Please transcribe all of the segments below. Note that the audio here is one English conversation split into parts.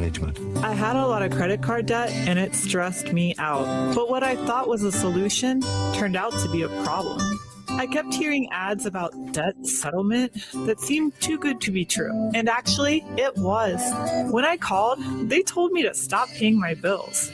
management. I had a lot of credit card debt and it stressed me out. But what I thought was a solution turned out to be a problem. I kept hearing ads about debt settlement that seemed too good to be true. And actually, it was. When I called, they told me to stop paying my bills.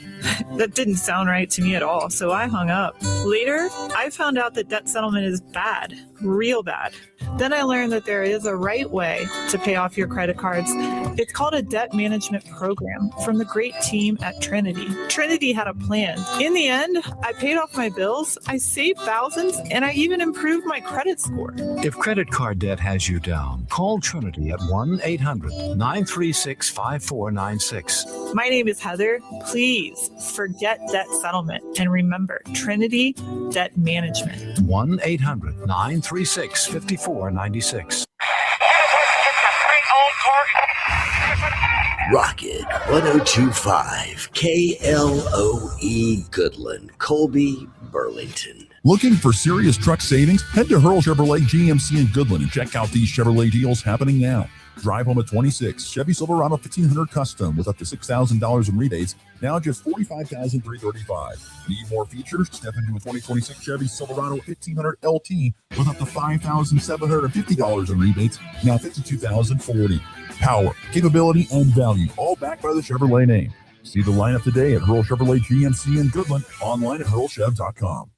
That didn't sound right to me at all, so I hung up. Later, I found out that debt settlement is bad, real bad. Then I learned that there is a right way to pay off your credit cards. It's called a debt management program from the great team at Trinity. Trinity had a plan. In the end, I paid off my bills, I saved thousands, and I even improved my credit score. If credit card debt has you down, call Trinity at 1-800-936-5496. My name is Heather. Please forget debt settlement and remember Trinity Debt Management. 1-800-936-5496. Rocket 1025 KLOE Goodland, Colby, Burlington. Looking for serious truck savings? Head to Hurl Chevrolet GMC in Goodland and check out these Chevrolet deals happening now. Drive home at 26 Chevy Silverado 1500 Custom with up to $6,000 in rebates, now just $45,335. Need more features? Step into a 2026 Chevy Silverado 1500 LT with up to $5,750 in rebates, now $52,040. Power, capability, and value, all backed by the Chevrolet name. See the lineup today at Hurl Chevrolet GMC in Goodland, online at hurlchev.com.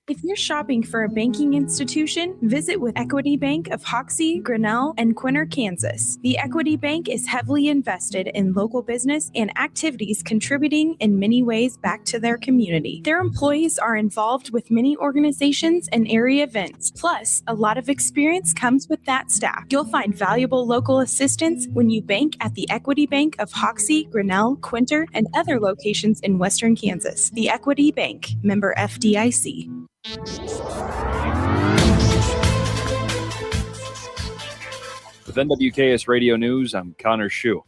If you're shopping for a banking institution, visit with Equity Bank of Hoxie, Grinnell, and Quinter, Kansas. The Equity Bank is heavily invested in local business and activities contributing in many ways back to their community. Their employees are involved with many organizations and area events. Plus, a lot of experience comes with that staff. You'll find valuable local assistance when you bank at the Equity Bank of Hoxie, Grinnell, Quinter, and other locations in Western Kansas. The Equity Bank, member FDIC. With NWKS Radio News, I'm Connor Schuh.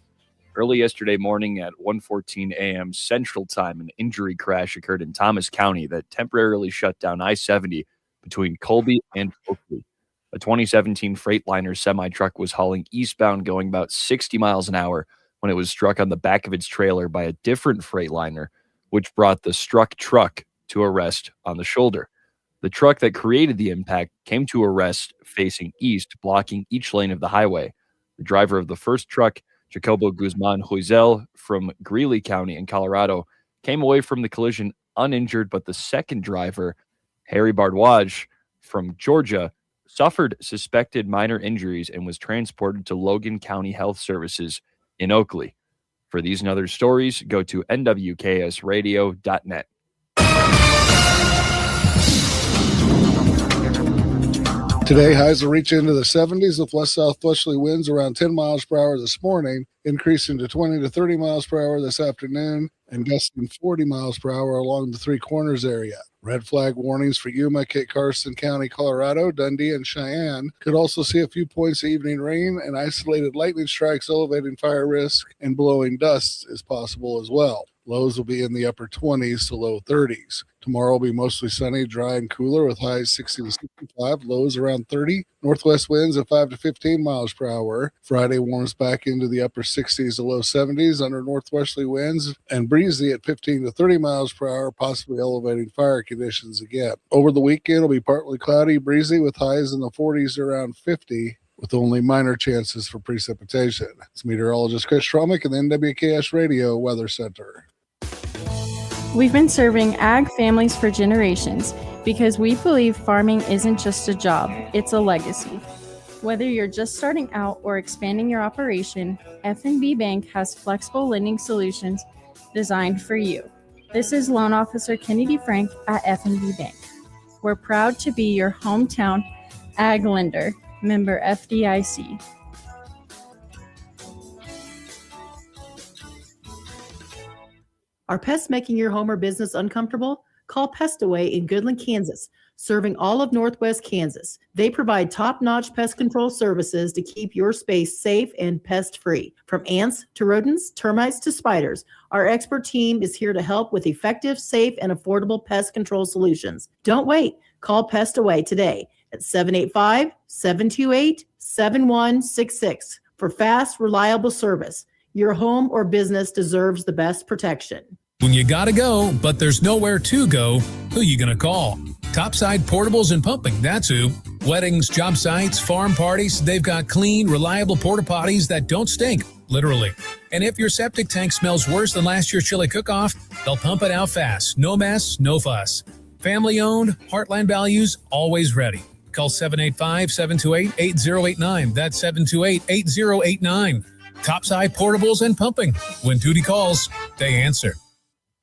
Early yesterday morning at 1:14 a.m. Central Time, an injury crash occurred in Thomas County that temporarily shut down I-70 between Colby and Oakley. A 2017 Freightliner semi-truck was hauling eastbound going about 60 miles an hour when it was struck on the back of its trailer by a different Freightliner, which brought the struck truck to a rest on the shoulder. The truck that created the impact came to a rest facing east, blocking each lane of the highway. The driver of the first truck, Jacobo Guzman Huizel from Greeley County in Colorado, came away from the collision uninjured, but the second driver, Harry Bardwaj from Georgia, suffered suspected minor injuries and was transported to Logan County Health Services in Oakley. For these and other stories, go to nwksradio.net. Today, highs will reach into the 70s with west-southwesterly winds around 10 miles per hour this morning, increasing to 20 to 30 miles per hour this afternoon, and gusting 40 miles per hour along the Three Corners area. Red flag warnings for Yuma, Kit Carson County, Colorado, Dundee, and Cheyenne. Could also see a few points of evening rain and isolated lightning strikes elevating fire risk, and blowing dust is possible as well. Lows will be in the upper 20s to low 30s. Tomorrow will be mostly sunny, dry, and cooler with highs 60 to 65, lows around 30. Northwest winds at 5 to 15 miles per hour. Friday warms back into the upper 60s to low 70s under northwesterly winds and breezy at 15 to 30 miles per hour, possibly elevating fire conditions again. Over the weekend, it'll be partly cloudy, breezy with highs in the 40s to around 50. With only minor chances for precipitation. It's meteorologist Chris Stromick in the NWKS Radio Weather Center. We've been serving ag families for generations because we believe farming isn't just a job, it's a legacy. Whether you're just starting out or expanding your operation, F&B Bank has flexible lending solutions designed for you. This is Loan Officer Kennedy Frank at F&B Bank. We're proud to be your hometown ag lender, member FDIC. Are pests making your home or business uncomfortable? Call Pest Away in Goodland, Kansas, serving all of Northwest Kansas. They provide top-notch pest control services to keep your space safe and pest-free. From ants to rodents, termites to spiders, our expert team is here to help with effective, safe, and affordable pest control solutions. Don't wait. Call Pest Away today at 785-728-7166 for fast, reliable service. Your home or business deserves the best protection. When you gotta go, but there's nowhere to go, who you gonna call? Topside Portables and Pumping, that's who. Weddings, job sites, farm parties, they've got clean, reliable porta potties that don't stink, literally. And if your septic tank smells worse than last year's chili cook-off, they'll pump it out fast. No mess, no fuss. Family owned, Heartland values, always ready. Call 785-728-8089. That's 728-8089. Topside Portables and Pumping. When duty calls, they answer.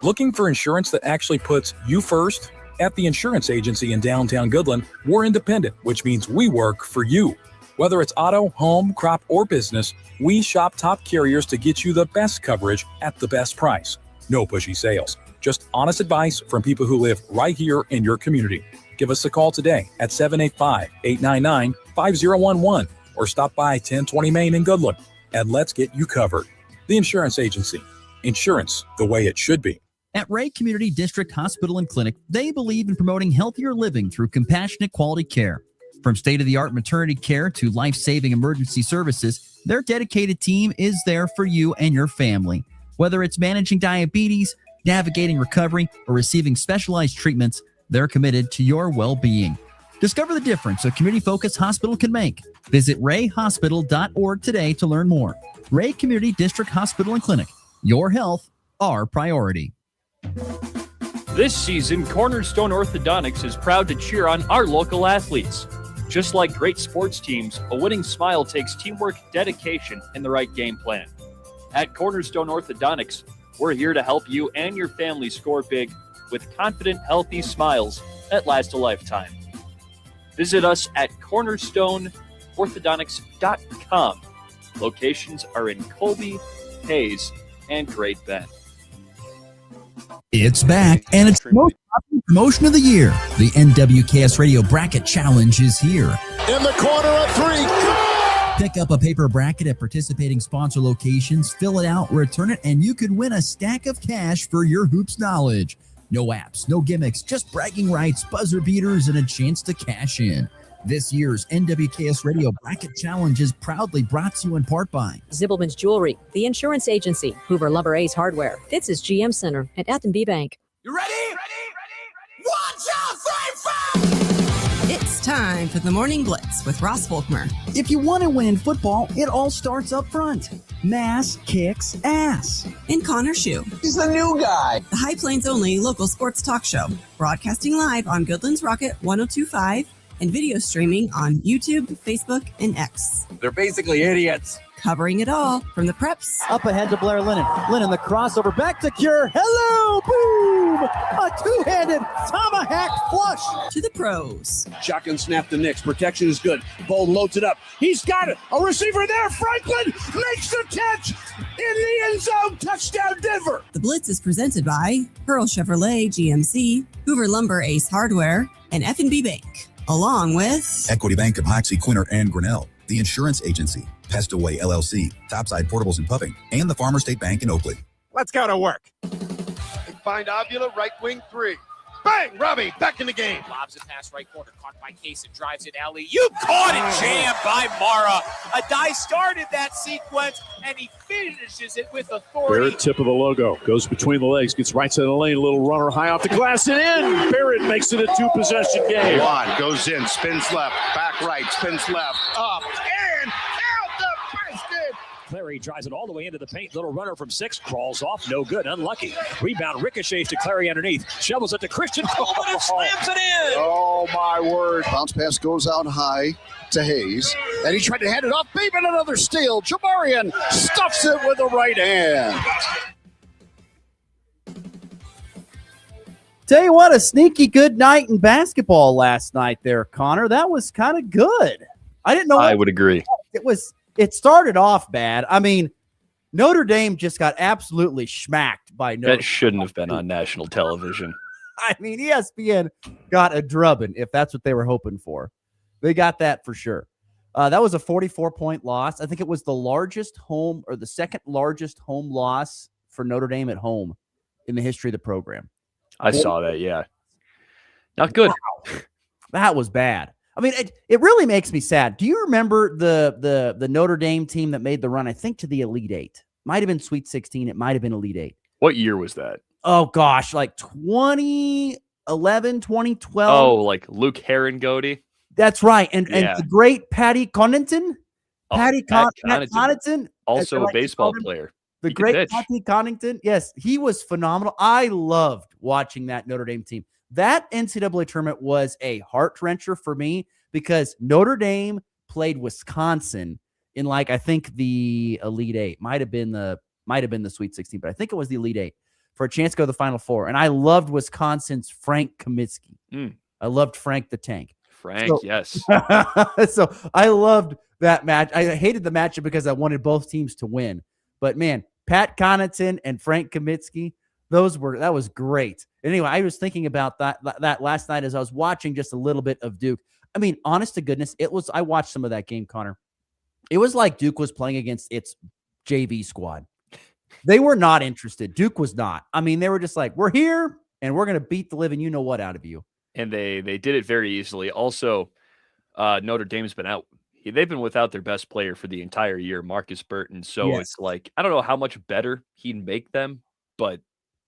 Looking for insurance that actually puts you first? At the insurance agency in downtown Goodland, we're independent, which means we work for you. Whether it's auto, home, crop, or business, we shop top carriers to get you the best coverage at the best price. No pushy sales, just honest advice from people who live right here in your community. Give us a call today at 785-899-5011 or stop by 1020 Main in Goodland and let's get you covered. The Insurance Agency. Insurance the way it should be. At Ray Community District Hospital and Clinic, they believe in promoting healthier living through compassionate quality care. From state-of-the-art maternity care to life-saving emergency services, their dedicated team is there for you and your family. Whether it's managing diabetes, navigating recovery, or receiving specialized treatments, they're committed to your well-being. Discover the difference a community-focused hospital can make. Visit rayhospital.org today to learn more. Ray Community District Hospital and Clinic. Your health, our priority. This season, Cornerstone Orthodontics is proud to cheer on our local athletes. Just like great sports teams, a winning smile takes teamwork, dedication, and the right game plan. At Cornerstone Orthodontics, we're here to help you and your family score big with confident, healthy smiles that last a lifetime. Visit us at cornerstoneorthodontics.com. Locations are in Colby, Hayes, and Great Bend. It's back, and it's the most popular promotion of the year. The NWKS Radio Bracket Challenge is here. In the corner of 3. Go! Pick up a paper bracket at participating sponsor locations, fill it out, return it, and you could win a stack of cash for your hoops knowledge. No apps, no gimmicks, just bragging rights, buzzer beaters, and a chance to cash in. This year's NWKS Radio Bracket Challenge is proudly brought to you in part by Zibbelman's Jewelry, the Insurance Agency, Hoover Lumber Ace Hardware, Fitz's GM Center, and F&B Bank. You ready? Ready? 1, 2, 3, 4! It's time for the Morning Blitz with Ross Volkmer. If you want to win in football, it all starts up front. Mass kicks ass. And Connor Schuh. He's the new guy. The High Plains only local sports talk show. Broadcasting live on Goodland's Rocket 102.5 and video streaming on YouTube, Facebook, and X. They're basically idiots. Covering it all from the preps. Up ahead to Blair Lennon. Lennon the crossover back to Cure. Hello, boom! A two-handed tomahawk flush. To the pros. Shotgun snap to Nix. Protection is good. Bold loads it up. He's got it. A receiver there. Franklin makes the catch in the end zone. Touchdown, Denver. The Blitz is presented by Pearl Chevrolet GMC, Hoover Lumber Ace Hardware, and F&B Bank. Along with Equity Bank of Hoxie, Quinter, and Grinnell, the Insurance Agency, Pestaway LLC, Topside Portables and Puffing, and the Farmer State Bank in Oakley. Let's go to work. They find Avila, right wing 3. Bang! Robbie, back in the game. Lobs it past right corner, caught by Case, drives it alley. You caught it, jammed by Mara. Adai started that sequence, and he finishes it with authority. Barrett, tip of the logo, goes between the legs, gets right to the lane, a little runner high off the glass and in. Barrett makes it a 2-possession game. Juan goes in, spins left, back right, spins left, up, and out the basket. Clary drives it all the way into the paint. Little runner from 6 crawls off. No good. Unlucky. Rebound ricochets to Clary underneath. Shovels it to Christian Coleman and slams it in. Oh, my word. Bounce pass goes out high to Hayes. And he tried to hand it off. Bateman, another steal. Jamarian stuffs it with the right hand. Tell you what, a sneaky good night in basketball last night there, Connor. That was kind of good. I didn't know. I would agree. It started off bad. I mean, Notre Dame just got absolutely schmacked by Notre Dame. That shouldn't have been on national television. I mean, ESPN got a drubbing, if that's what they were hoping for. They got that for sure. That was a 44-point loss. I think it was the largest home or the second largest home loss for Notre Dame at home in the history of the program. I saw that, yeah. Not good. Wow. That was bad. I mean, it really makes me sad. Do you remember the Notre Dame team that made the run, I think, to the Elite Eight? Might have been Sweet 16. It might have been Elite 8. What year was that? Oh, gosh, like 2011, 2012. Oh, like Luke Herringody? That's right. And the great Patty Connaughton. Patty Connaughton. Also a baseball player. The great Patty Connaughton. Yes, he was phenomenal. I loved watching that Notre Dame team. That NCAA tournament was a heart-wrencher for me because Notre Dame played Wisconsin in, like, I think the Elite 8. Might have been the Sweet 16, but I think it was the Elite 8 for a chance to go to the Final Four. And I loved Wisconsin's Frank Kaminsky. I loved Frank the Tank. Yes. So I loved that match. I hated the matchup because I wanted both teams to win. But, man, Pat Connaughton and Frank Kaminsky, that was great. Anyway, I was thinking about that last night as I was watching just a little bit of Duke. I mean, honest to goodness, I watched some of that game, Connor. It was like Duke was playing against its JV squad. They were not interested. Duke was not. I mean, they were just like, we're here, and we're going to beat the living you-know-what out of you. And they did it very easily. Also, Notre Dame's been out. They've been without their best player for the entire year, Marcus Burton. So It's like, I don't know how much better he'd make them, but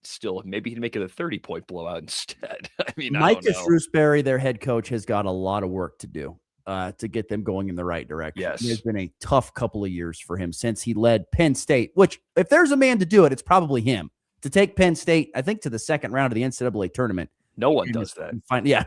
still, maybe he'd make it a 30-point blowout instead. I mean, Micah Shrewsbury, their head coach, has got a lot of work to do to get them going in the right direction. Yes. It's been a tough couple of years for him since he led Penn State, which, if there's a man to do it, it's probably him. To take Penn State, I think, to the second round of the NCAA tournament. No one does that.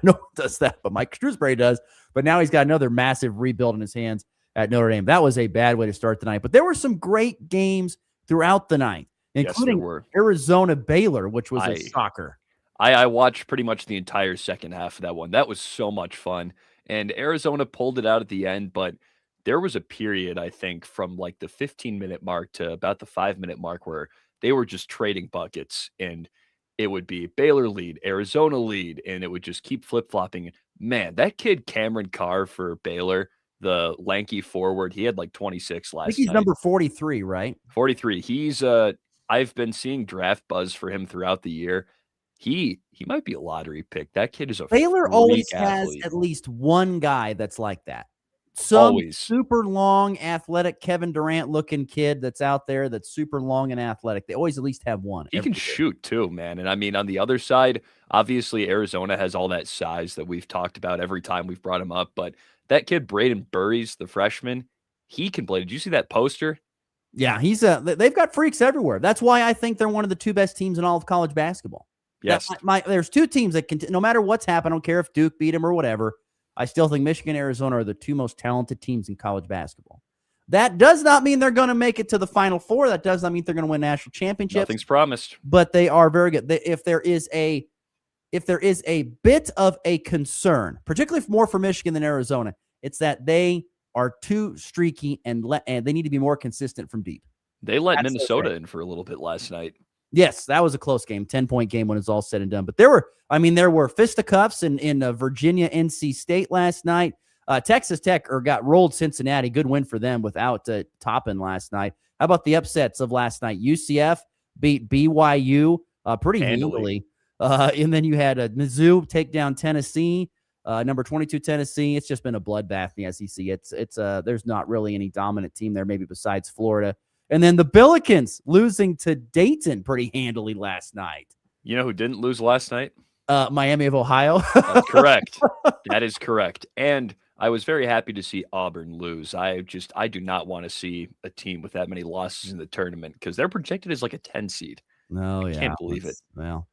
No one does that, but Mike Shrewsbury does. But now he's got another massive rebuild in his hands at Notre Dame. That was a bad way to start the night. But there were some great games throughout the night, including Arizona Baylor, which was a shocker. I watched pretty much the entire second half of that one. That was so much fun. And Arizona pulled it out at the end, but there was a period, I think, from like the 15-minute mark to about the 5-minute mark where they were just trading buckets, and it would be Baylor lead, Arizona lead, and it would just keep flip-flopping. Man, that kid Cameron Carr for Baylor, the lanky forward, he had like 26 last night. I think he's number 43, right? 43. He's I've been seeing draft buzz for him throughout the year. He might be a lottery pick. That kid is a Baylor always athlete. has at least one guy that's like that. Some super long, athletic Kevin Durant looking kid that's out there that's super long and athletic. They always at least have one. He can shoot too, man. And I mean, on the other side, obviously Arizona has all that size that we've talked about every time we've brought him up. But that kid, Braden Burries, the freshman, he can play. Did you see that poster? Yeah, they've got freaks everywhere. That's why I think they're one of the two best teams in all of college basketball. Yes. There's two teams that can, no matter what's happened, I don't care if Duke beat them or whatever, I still think Michigan and Arizona are the two most talented teams in college basketball. That does not mean they're going to make it to the Final Four. That does not mean they're going to win national championships. Nothing's promised. But they are very good. If there is a bit of a concern, particularly more for Michigan than Arizona, it's that they are too streaky and they need to be more consistent from deep. They let Minnesota in for a little bit last night. Yes, that was a close game, 10-point game when it's all said and done. But there were fisticuffs in Virginia, NC State last night. Texas Tech got rolled Cincinnati. Good win for them without Toppin last night. How about the upsets of last night? UCF beat BYU pretty handily. And then you had Mizzou take down Tennessee, number 22 Tennessee. It's just been a bloodbath in the SEC. It's there's not really any dominant team there, maybe besides Florida. And then the Billikens losing to Dayton pretty handily last night. You know who didn't lose last night? Miami of Ohio. That's correct. That is correct. And I was very happy to see Auburn lose. I do not want to see a team with that many losses in the tournament because they're projected as like a 10 seed. No, I can't believe it. Well,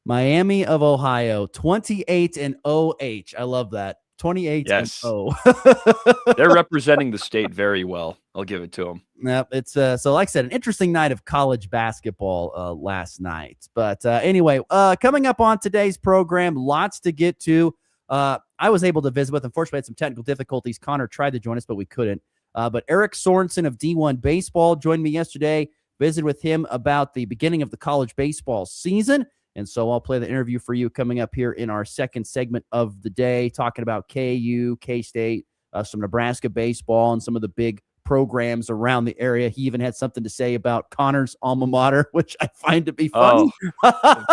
Miami of Ohio, 28-0H. I love that. 28-0. They're representing the state very well. I'll give it to them. Yep, it's so like I said, an interesting night of college basketball last night. But anyway, coming up on today's program, lots to get to. I was able to visit with. Unfortunately, I had some technical difficulties. Connor tried to join us, but we couldn't. But Eric Sorensen of D1 Baseball joined me yesterday. Visited with him about the beginning of the college baseball season. And so I'll play the interview for you coming up here in our second segment of the day, talking about KU, K-State, some Nebraska baseball, and some of the big programs around the area. He even had something to say about Connor's alma mater, which I find to be funny.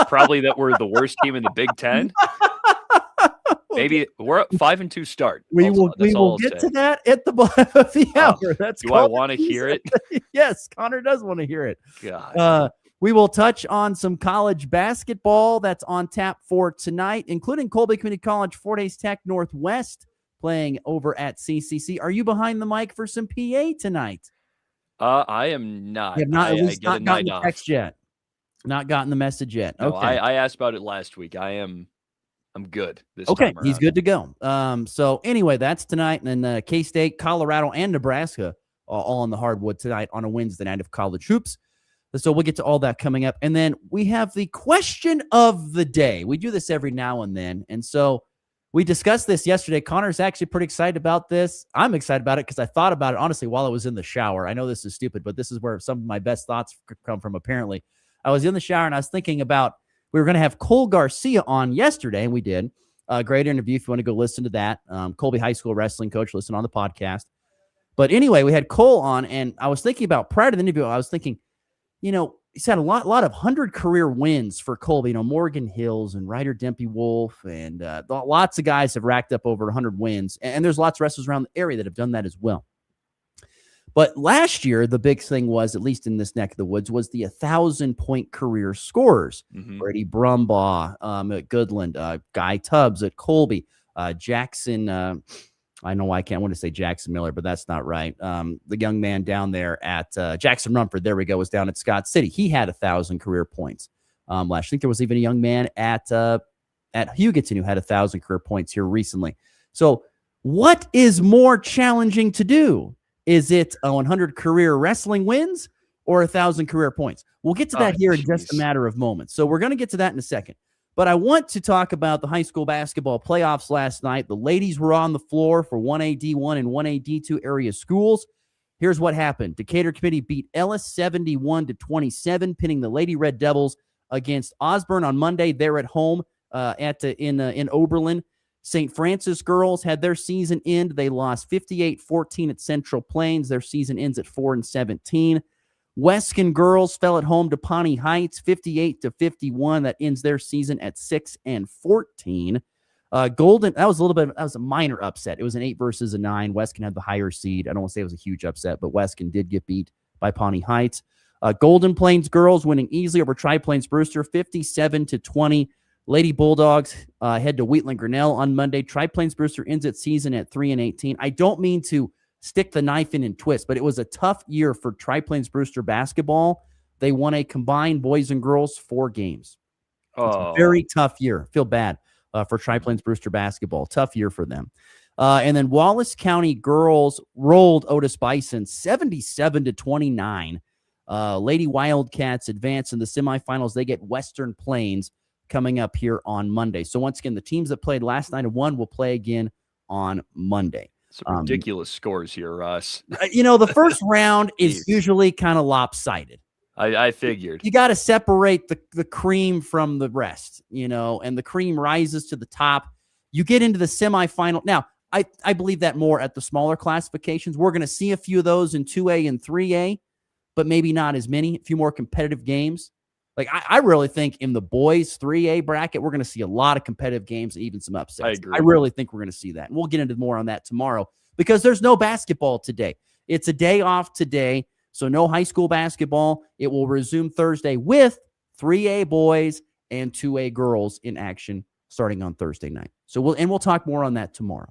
Probably that we're the worst team in the Big Ten. Maybe we're 5-2 start. We will get to that at the bottom of the hour. Do I want to hear it? Yes, Connor does want to hear it. God. We will touch on some college basketball that's on tap for tonight, including Colby Community College, Fort Hays Tech Northwest playing over at CCC. Are you behind the mic for some PA tonight? I am not. You have not, I not get a gotten night the off. text yet. Not gotten the message yet. No, Okay. I asked about it last week. I'm good this Okay, time he's around. good to go. So anyway, that's tonight, and then K-State, Colorado, and Nebraska all on the hardwood tonight on a Wednesday night of college hoops. So we'll get to all that coming up. And then we have the question of the day. We do this every now and then. And so we discussed this yesterday. Connor's actually pretty excited about this. I'm excited about it because I thought about it, honestly, while I was in the shower. I know this is stupid, but this is where some of my best thoughts come from, apparently. I was in the shower, and I was thinking about we were going to have Cole Garcia on yesterday, and we did. Great interview if you want to go listen to that. Colby High School wrestling coach, listen on the podcast. But anyway, we had Cole on, and I was thinking about, prior to the interview, I was thinking, he's had a lot of 100 career wins for Colby. Morgan Hills and Ryder Dempy Wolf, and lots of guys have racked up over 100 wins. And there's lots of wrestlers around the area that have done that as well. But last year, the big thing was, at least in this neck of the woods, was the 1,000-point career scorers. Brady Brumbaugh at Goodland, Guy Tubbs at Colby, Jackson. I know I can't want to say Jackson Miller, but that's not right. The young man down there at Jackson Rumford, there we go, was down at Scott City. He had 1,000 career points last year. I think there was even a young man at Hugoton who had 1,000 career points here recently. So what is more challenging to do? Is it 100 career wrestling wins or 1,000 career points? We'll get to that here in just a matter of moments. So we're going to get to that in a second. But I want to talk about the high school basketball playoffs last night. The ladies were on the floor for 1AD1 and 1AD2 area schools. Here's what happened. Decatur Committee beat Ellis 71-27, pinning the Lady Red Devils against Osborne on Monday. They're at home in Oberlin. St. Francis girls had their season end. They lost 58-14 at Central Plains. Their season ends at 4-17. Weskin girls fell at home to Pawnee Heights, 58-51. That ends their season at 6-14. Golden, that was a minor upset. It was an 8 versus a 9. Weskin had the higher seed. I don't want to say it was a huge upset, but Weskin did get beat by Pawnee Heights. Golden Plains girls winning easily over Tri-Plains Brewster, 57-20. Lady Bulldogs head to Wheatland Grinnell on Monday. Tri-Plains Brewster ends its season at 3-18. I don't mean to stick the knife in and twist, but it was a tough year for Tri-Plains Brewster basketball. They won a combined boys and girls 4 games. It's a very tough year. Feel bad for Tri-Plains Brewster basketball. Tough year for them. And then Wallace County girls rolled Otis Bison 77-29. Lady Wildcats advance in the semifinals. They get Western Plains coming up here on Monday. So once again, the teams that played last night and won will play again on Monday. Some ridiculous scores here, Russ. The first round is usually kind of lopsided. I figured. You got to separate the cream from the rest, and the cream rises to the top. You get into the semifinal. Now, I believe that more at the smaller classifications. We're going to see a few of those in 2A and 3A, but maybe not as many, a few more competitive games. Like, I really think in the boys 3A bracket, we're going to see a lot of competitive games and even some upsets. I agree. I really think we're going to see that. And we'll get into more on that tomorrow because there's no basketball today. It's a day off today, so no high school basketball. It will resume Thursday with 3A boys and 2A girls in action starting on Thursday night. So we'll talk more on that tomorrow.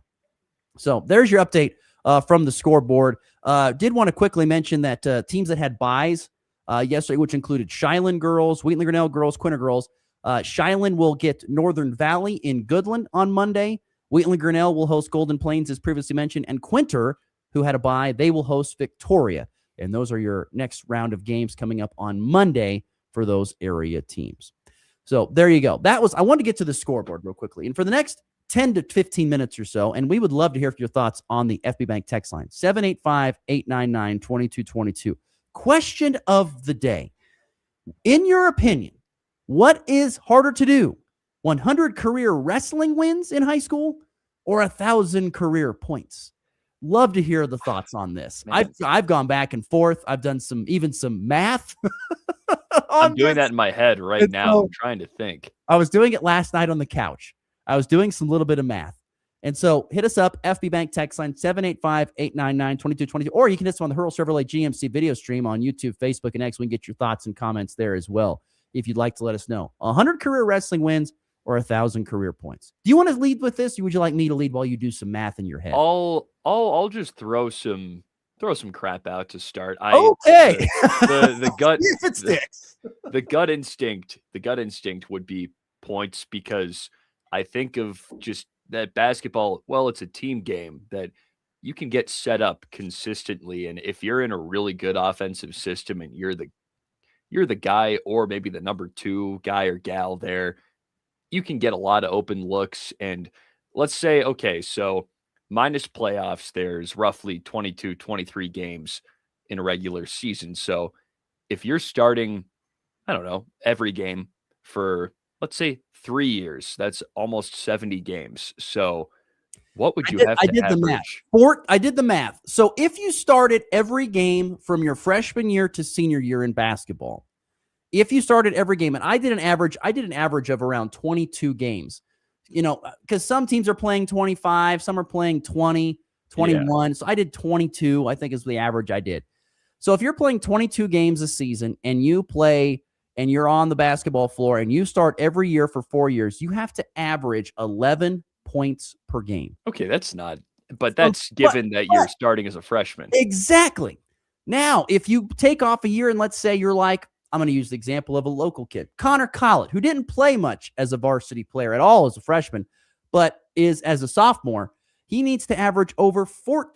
So there's your update from the scoreboard. Did want to quickly mention that teams that had byes yesterday, which included Shiland girls, Wheatland Grinnell girls, Quinter girls. Shiland will get Northern Valley in Goodland on Monday. Wheatland Grinnell will host Golden Plains, as previously mentioned. And Quinter, who had a bye, they will host Victoria. And those are your next round of games coming up on Monday for those area teams. So there you go. I wanted to get to the scoreboard real quickly. And for the next 10 to 15 minutes or so, and we would love to hear your thoughts on the FB Bank text line, 785-899-2222. Question of the day. In your opinion, what is harder to do? 100 career wrestling wins in high school or 1,000 career points? Love to hear the thoughts on this. I've gone back and forth. I've done some math. I'm doing that in my head right now. I'm trying to think. I was doing it last night on the couch. I was doing some little bit of math. And so hit us up, FB Bank text line 785-899-2222, or you can hit us on the Hurl Chevrolet GMC video stream on YouTube, Facebook, and X. We can get your thoughts and comments there as well if you'd like to let us know. 100 career wrestling wins or 1,000 career points. Do you want to lead with this, or would you like me to lead while you do some math in your head? I'll just throw some crap out to start. Okay. The gut if it sticks. The gut instinct would be points, because I think of just that basketball, well, it's a team game that you can get set up consistently. And if you're in a really good offensive system and you're the guy, or maybe the number 2 guy or gal there, you can get a lot of open looks. And let's say, okay, so minus playoffs, there's roughly 22, 23 games in a regular season. So if you're starting, I don't know, every game for, let's say, 3 years, that's almost 70 games. So what would you have to average? I did the math. So if you started every game from your freshman year to senior year in basketball, if you started every game, and I did an average of around 22 games, because some teams are playing 25, some are playing 20, 21. Yeah. So I did 22, I think is the average I did. So if you're playing 22 games a season and you play and you're on the basketball floor and you start every year for 4 years, you have to average 11 points per game. Okay, that's given that you're starting as a freshman. Exactly. Now, if you take off a year and let's say you're like, I'm going to use the example of a local kid, Connor Collett, who didn't play much as a varsity player at all as a freshman, but is as a sophomore, he needs to average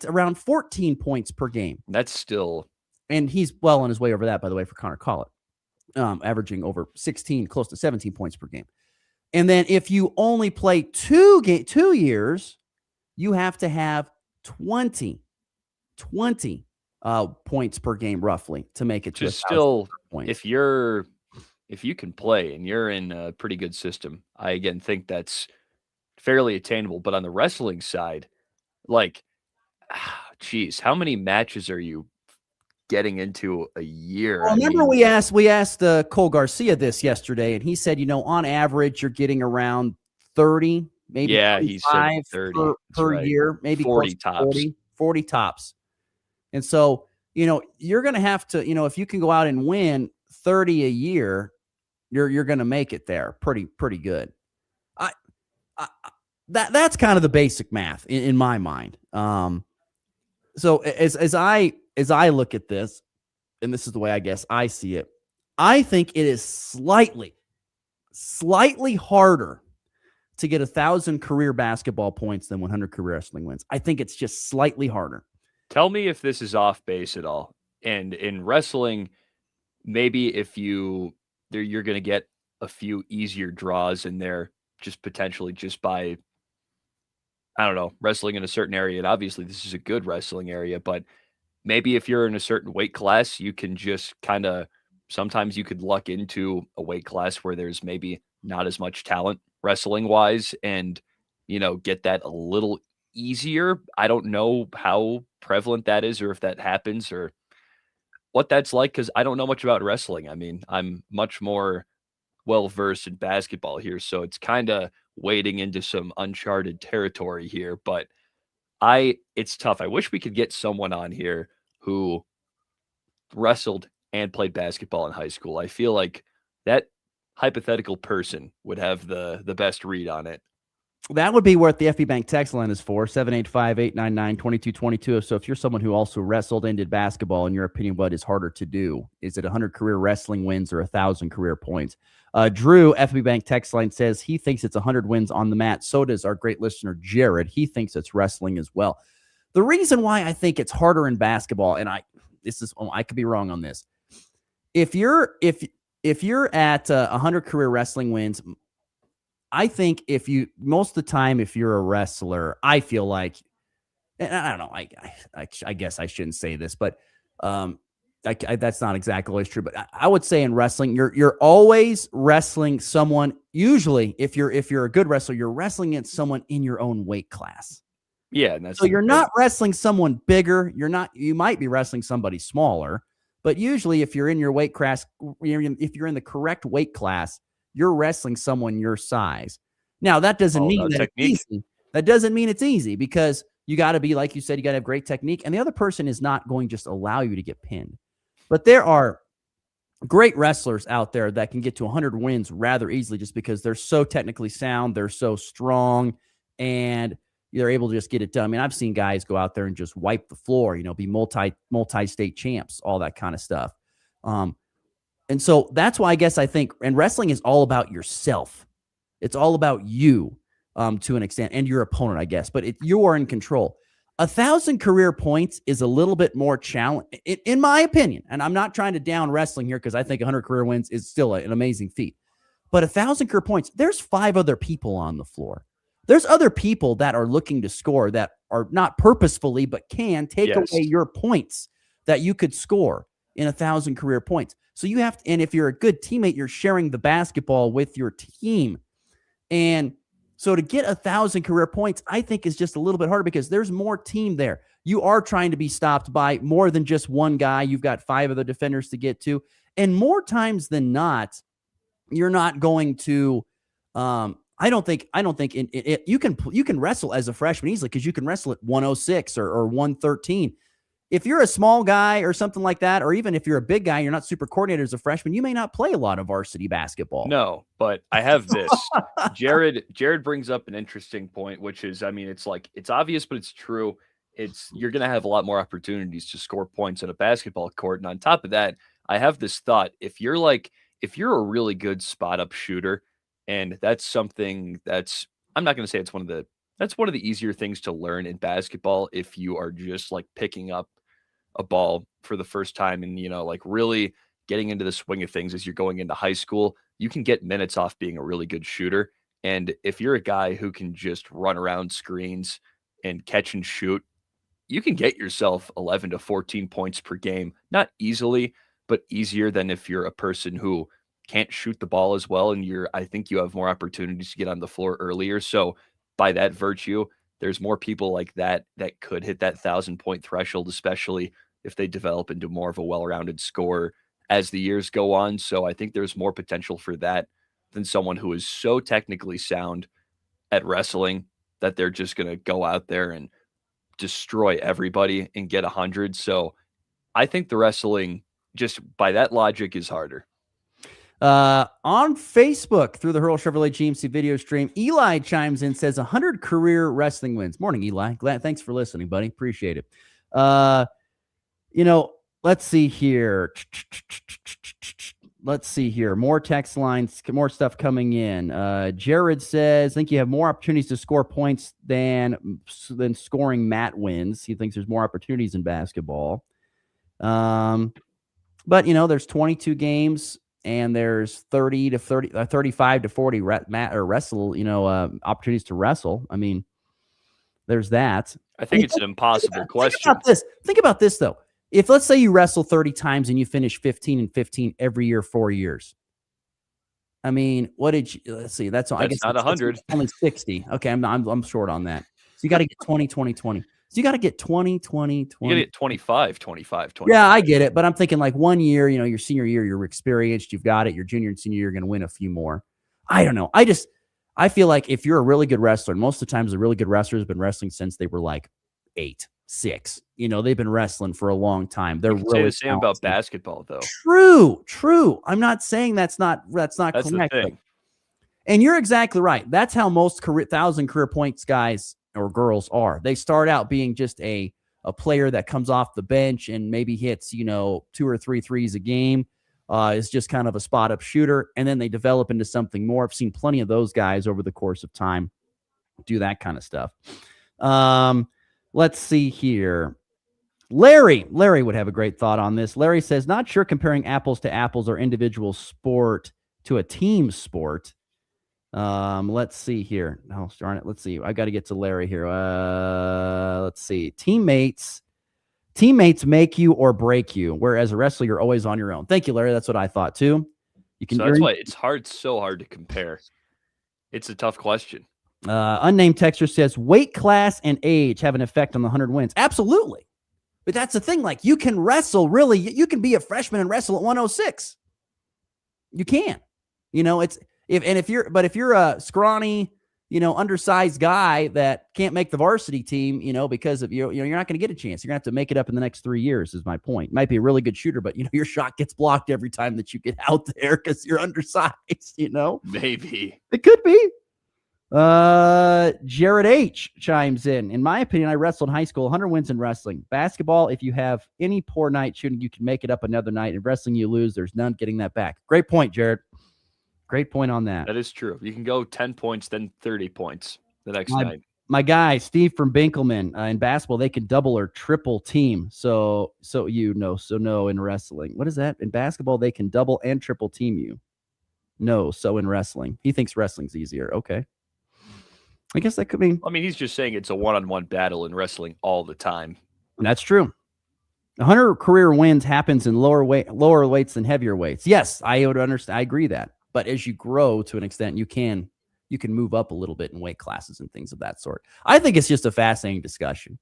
around 14 points per game. That's still... And he's well on his way over that, by the way, for Connor Collett, averaging over 16, close to 17 points per game. And then if you only play 2 years, you have to have 20 points per game roughly to make it to still points. If you can play and you're in a pretty good system, I again think that's fairly attainable. But on the wrestling side, how many matches are you getting into a year? Well, remember we asked Cole Garcia this yesterday, and he said, on average you're getting around 30, maybe he said 30 per year, maybe 40 tops. 40 tops. And so, you're going to have to, if you can go out and win 30 a year, you're going to make it there pretty good. That's kind of the basic math in my mind. So as I look at this, and this is the way I guess I see it, I think it is slightly harder to get 1,000 career basketball points than 100 career wrestling wins. I think it's just slightly harder. Tell me if this is off base at all. And in wrestling, maybe if you're going to get a few easier draws in there, just potentially just by, I don't know, wrestling in a certain area. And obviously this is a good wrestling area, but maybe if you're in a certain weight class, you can just sometimes you could luck into a weight class where there's maybe not as much talent wrestling wise and, get that a little easier. I don't know how prevalent that is or if that happens or what that's like, because I don't know much about wrestling. I mean, I'm much more well-versed in basketball here, so it's kind of wading into some uncharted territory here, but it's tough. I wish we could get someone on here who wrestled and played basketball in high school. I feel like that hypothetical person would have the best read on it. That would be what the FB Bank text line is for, 785-899-2222. So if you're someone who also wrestled and did basketball, in your opinion, what is harder to do? Is it 100 career wrestling wins or 1,000 career points? Drew, FB Bank text line, says he thinks it's 100 wins on the mat. So does our great listener, Jared. He thinks it's wrestling as well. The reason why I think it's harder in basketball, and I could be wrong on this. If you're at 100 career wrestling wins, I think most of the time, if you're a wrestler, I feel like, and I don't know, I guess I shouldn't say this, but that's not exactly always true. But I would say in wrestling, you're always wrestling someone. Usually, if you're a good wrestler, you're wrestling against someone in your own weight class. Yeah, and so you're not wrestling someone bigger. You might be wrestling somebody smaller, but usually, if you're in your weight class, if you're in the correct weight class, you're wrestling someone your size. Now, that doesn't mean that technique. it's easy. That doesn't mean it's easy because you got to be, like you said, you got to have great technique. And the other person is not going to just allow you to get pinned. But there are great wrestlers out there that can get to 100 wins rather easily just because they're so technically sound, they're so strong, and they're able to just get it done. I mean, I've seen guys go out there and just wipe the floor, be multi-state champs, all that kind of stuff. And so that's why I think, and wrestling is all about yourself. It's all about you to an extent, and your opponent, I guess. But you are in control. 1,000 career points is a little bit more challenge, in my opinion. And I'm not trying to down wrestling here because I think 100 career wins is still an amazing feat. But 1,000 career points, there's 5 other people on the floor. There's other people that are looking to score that are not purposefully, but can take away your points that you could score in 1,000 career points. So you have to, and if you're a good teammate, you're sharing the basketball with your team. And so to get 1,000 career points, I think is just a little bit harder because there's more team there. You are trying to be stopped by more than just one guy. You've got 5 other defenders to get to. And more times than not, you're not going to, I don't think you can wrestle as a freshman easily because you can wrestle at 106 or 113. If you're a small guy or something like that, or even if you're a big guy, you're not super coordinated as a freshman, you may not play a lot of varsity basketball. No, but I have this. Jared brings up an interesting point, which is, I mean, it's obvious, but it's true. You're going to have a lot more opportunities to score points at a basketball court. And on top of that, I have this thought. If you're a really good spot up shooter, and that's something that's, I'm not going to say that's one of the easier things to learn in basketball. If you are just like picking up a ball for the first time and, really getting into the swing of things as you're going into high school, you can get minutes off being a really good shooter. And if you're a guy who can just run around screens and catch and shoot, you can get yourself 11 to 14 points per game, not easily, but easier than if you're a person who can't shoot the ball as well. And I think you have more opportunities to get on the floor earlier. So by that virtue, there's more people like that could hit that 1,000-point threshold, especially if they develop into more of a well-rounded scorer as the years go on. So I think there's more potential for that than someone who is so technically sound at wrestling that they're just going to go out there and destroy everybody and get 100. So I think the wrestling, just by that logic, is harder. On Facebook through the Hurl Chevrolet GMC video stream, Eli chimes in, says 100 career wrestling wins. Morning, Eli. Thanks for listening, buddy. Appreciate it. Let's see here. More text lines, more stuff coming in. Jared says, I think you have more opportunities to score points than scoring mat wins. He thinks there's more opportunities in basketball. But there's 22 games. And there's 35 to 40 opportunities to wrestle. I mean, there's that. I think it's an impossible question. Think about this, though. If let's say you wrestle 30 times and you finish 15 and 15 every year, 4 years. I mean, what did you? Let's see. That's I guess not 100. Only 60. Okay, I'm short on that. So you got to get 20, 20, 20. So you got to get 20, 20, 20. You got to get 25, 25, 25. Yeah, I get it. But I'm thinking like 1 year, your senior year, you're experienced, you've got it. Your junior and senior year, you're going to win a few more. I don't know. I feel like if you're a really good wrestler, and most of the times a really good wrestler has been wrestling since they were like 8, 6. They've been wrestling for a long time. They're really say the same about basketball, though. True. I'm not saying that's not correct. The thing. And you're exactly right. That's how most 1,000 career points guys or girls are. They start out being just a player that comes off the bench and maybe hits, 2 or 3 threes a game, is just kind of a spot up shooter. And then they develop into something more. I've seen plenty of those guys over the course of time do that kind of stuff. Let's see here. Larry would have a great thought on this. Larry says, not sure comparing apples to apples or individual sport to a team sport. Let's see here. Oh, darn it. Let's see. I got to get to Larry here. Let's see. Teammates make you or break you, whereas a wrestler, you're always on your own. Thank you, Larry. That's what I thought too. So that's why it's so hard to compare. It's a tough question. Unnamed texter says, weight class and age have an effect on the 100 wins. Absolutely. But that's the thing. Like, you can wrestle, really. You can be a freshman and wrestle at 106. You can. If you're a scrawny, undersized guy that can't make the varsity team, because of you're not going to get a chance. You're going to have to make it up in the next 3 years is my point. Might be a really good shooter, but your shot gets blocked every time that you get out there because you're undersized, Maybe. It could be. Jared H chimes in my opinion, I wrestled in high school, 100 wins in wrestling. Basketball, if you have any poor night shooting, you can make it up another night. In wrestling, you lose. There's none getting that back. Great point, Jared. Great point on that. That is true. You can go 10 points, then 30 points the next night. My guy, Steve from Binkelman, in basketball, they can double or triple team. So no in wrestling. What is that? In basketball, they can double and triple team you. No, so in wrestling. He thinks wrestling's easier. Okay. I guess that could mean. I mean, he's just saying it's a one-on-one battle in wrestling all the time. That's true. 100 career wins happens in lower weights than heavier weights. Yes, I would understand. I agree that. But as you grow to an extent, you can move up a little bit in weight classes and things of that sort. I think it's just a fascinating discussion.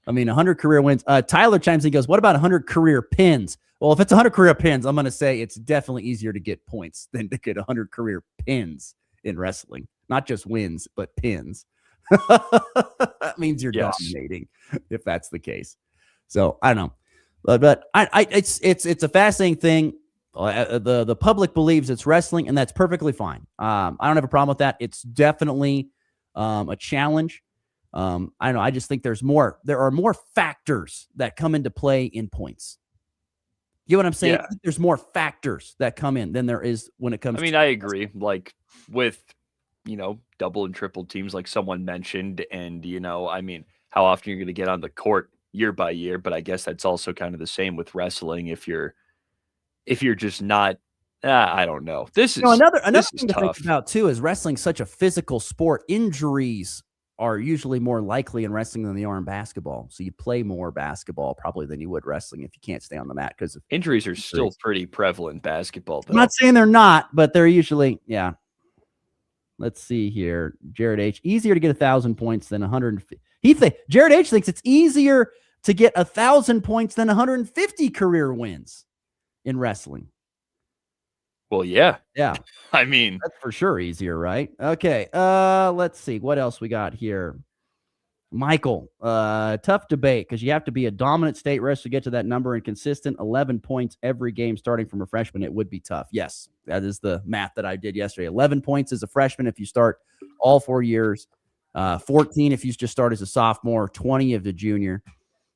I mean, 100 career wins. Tyler chimes in, goes, what about 100 career pins? Well, if it's 100 career pins, I'm going to say it's definitely easier to get points than to get 100 career pins in wrestling. Not just wins, but pins. That means you're dominating if that's the case. So I don't know, but it's a fascinating thing. The public believes it's wrestling, and that's perfectly fine. I don't have a problem with that. It's definitely a challenge. I don't know. I just think there are more factors that come into play in points. You know what I'm saying? Yeah. There's more factors that come in than there is when it comes I mean, I agree. Like with, double and triple teams like someone mentioned, and, I mean, how often you're going to get on the court year by year, but I guess that's also kind of the same with wrestling. If you're just not, I don't know. This is another this is thing to tough. think about too is wrestling's such a physical sport. Injuries are usually more likely in wrestling than they are in basketball. So you play more basketball probably than you would wrestling if you can't stay on the mat because Injuries are still pretty prevalent in basketball, though. I'm not saying they're not, but they're usually, yeah. Let's see here. Jared H. Easier to get 1,000 points than 150. Jared H. thinks it's easier to get 1,000 points than 150 career wins in wrestling. Well, yeah. Yeah. I mean, that's for sure easier, right? Okay. Let's see. What else we got here? Michael, tough debate because you have to be a dominant state wrestler to get to that number and consistent 11 points every game starting from a freshman. It would be tough. Yes, that is the math that I did yesterday. 11 points as a freshman if you start all 4 years, 14 if you just start as a sophomore, 20 as a junior.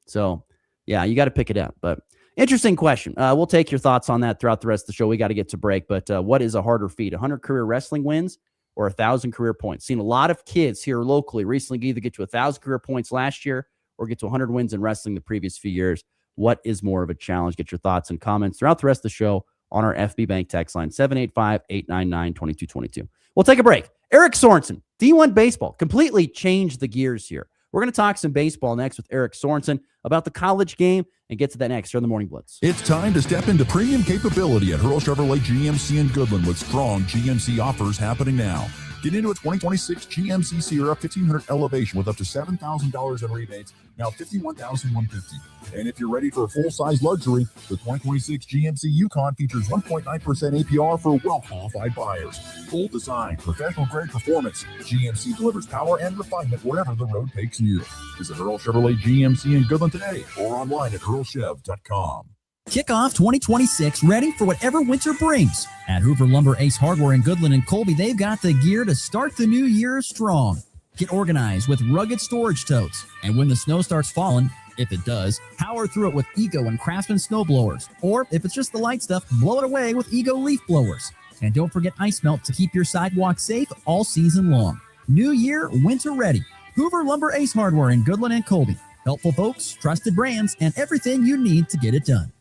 So, yeah, you got to pick it up. But interesting question. We'll take your thoughts on that throughout the rest of the show. We got to get to break. But what is a harder feat, 100 career wrestling wins or 1,000 career points? Seen a lot of kids here locally recently either get to 1,000 career points last year or get to 100 wins in wrestling the previous few years. What is more of a challenge? Get your thoughts and comments throughout the rest of the show on our FB Bank text line, 785-899-2222. We'll take a break. Eric Sorensen, D1 Baseball, completely changed the gears here. We're going to talk some baseball next with Eric Sorensen about the college game and get to that next here on the Morning Blitz. It's time to step into premium capability at Hurl Chevrolet GMC in Goodland with strong GMC offers happening now. Get into a 2026 GMC Sierra 1500 Elevation with up to $7,000 in rebates, now $51,150. And if you're ready for a full-size luxury, the 2026 GMC Yukon features 1.9% APR for well-qualified buyers. Full design, professional-grade performance. GMC delivers power and refinement wherever the road takes you. Visit Hurl Chevrolet GMC in Goodland today or online at hurlchev.com. Kick off 2026 ready for whatever winter brings. At Hoover Lumber Ace Hardware in Goodland and Colby, they've got the gear to start the new year strong. Get organized with rugged storage totes. And when the snow starts falling, if it does, power through it with Ego and Craftsman snow blowers. Or if it's just the light stuff, blow it away with Ego leaf blowers. And don't forget ice melt to keep your sidewalk safe all season long. New year, winter ready. Hoover Lumber Ace Hardware in Goodland and Colby. Helpful folks, trusted brands, and everything you need to get it done.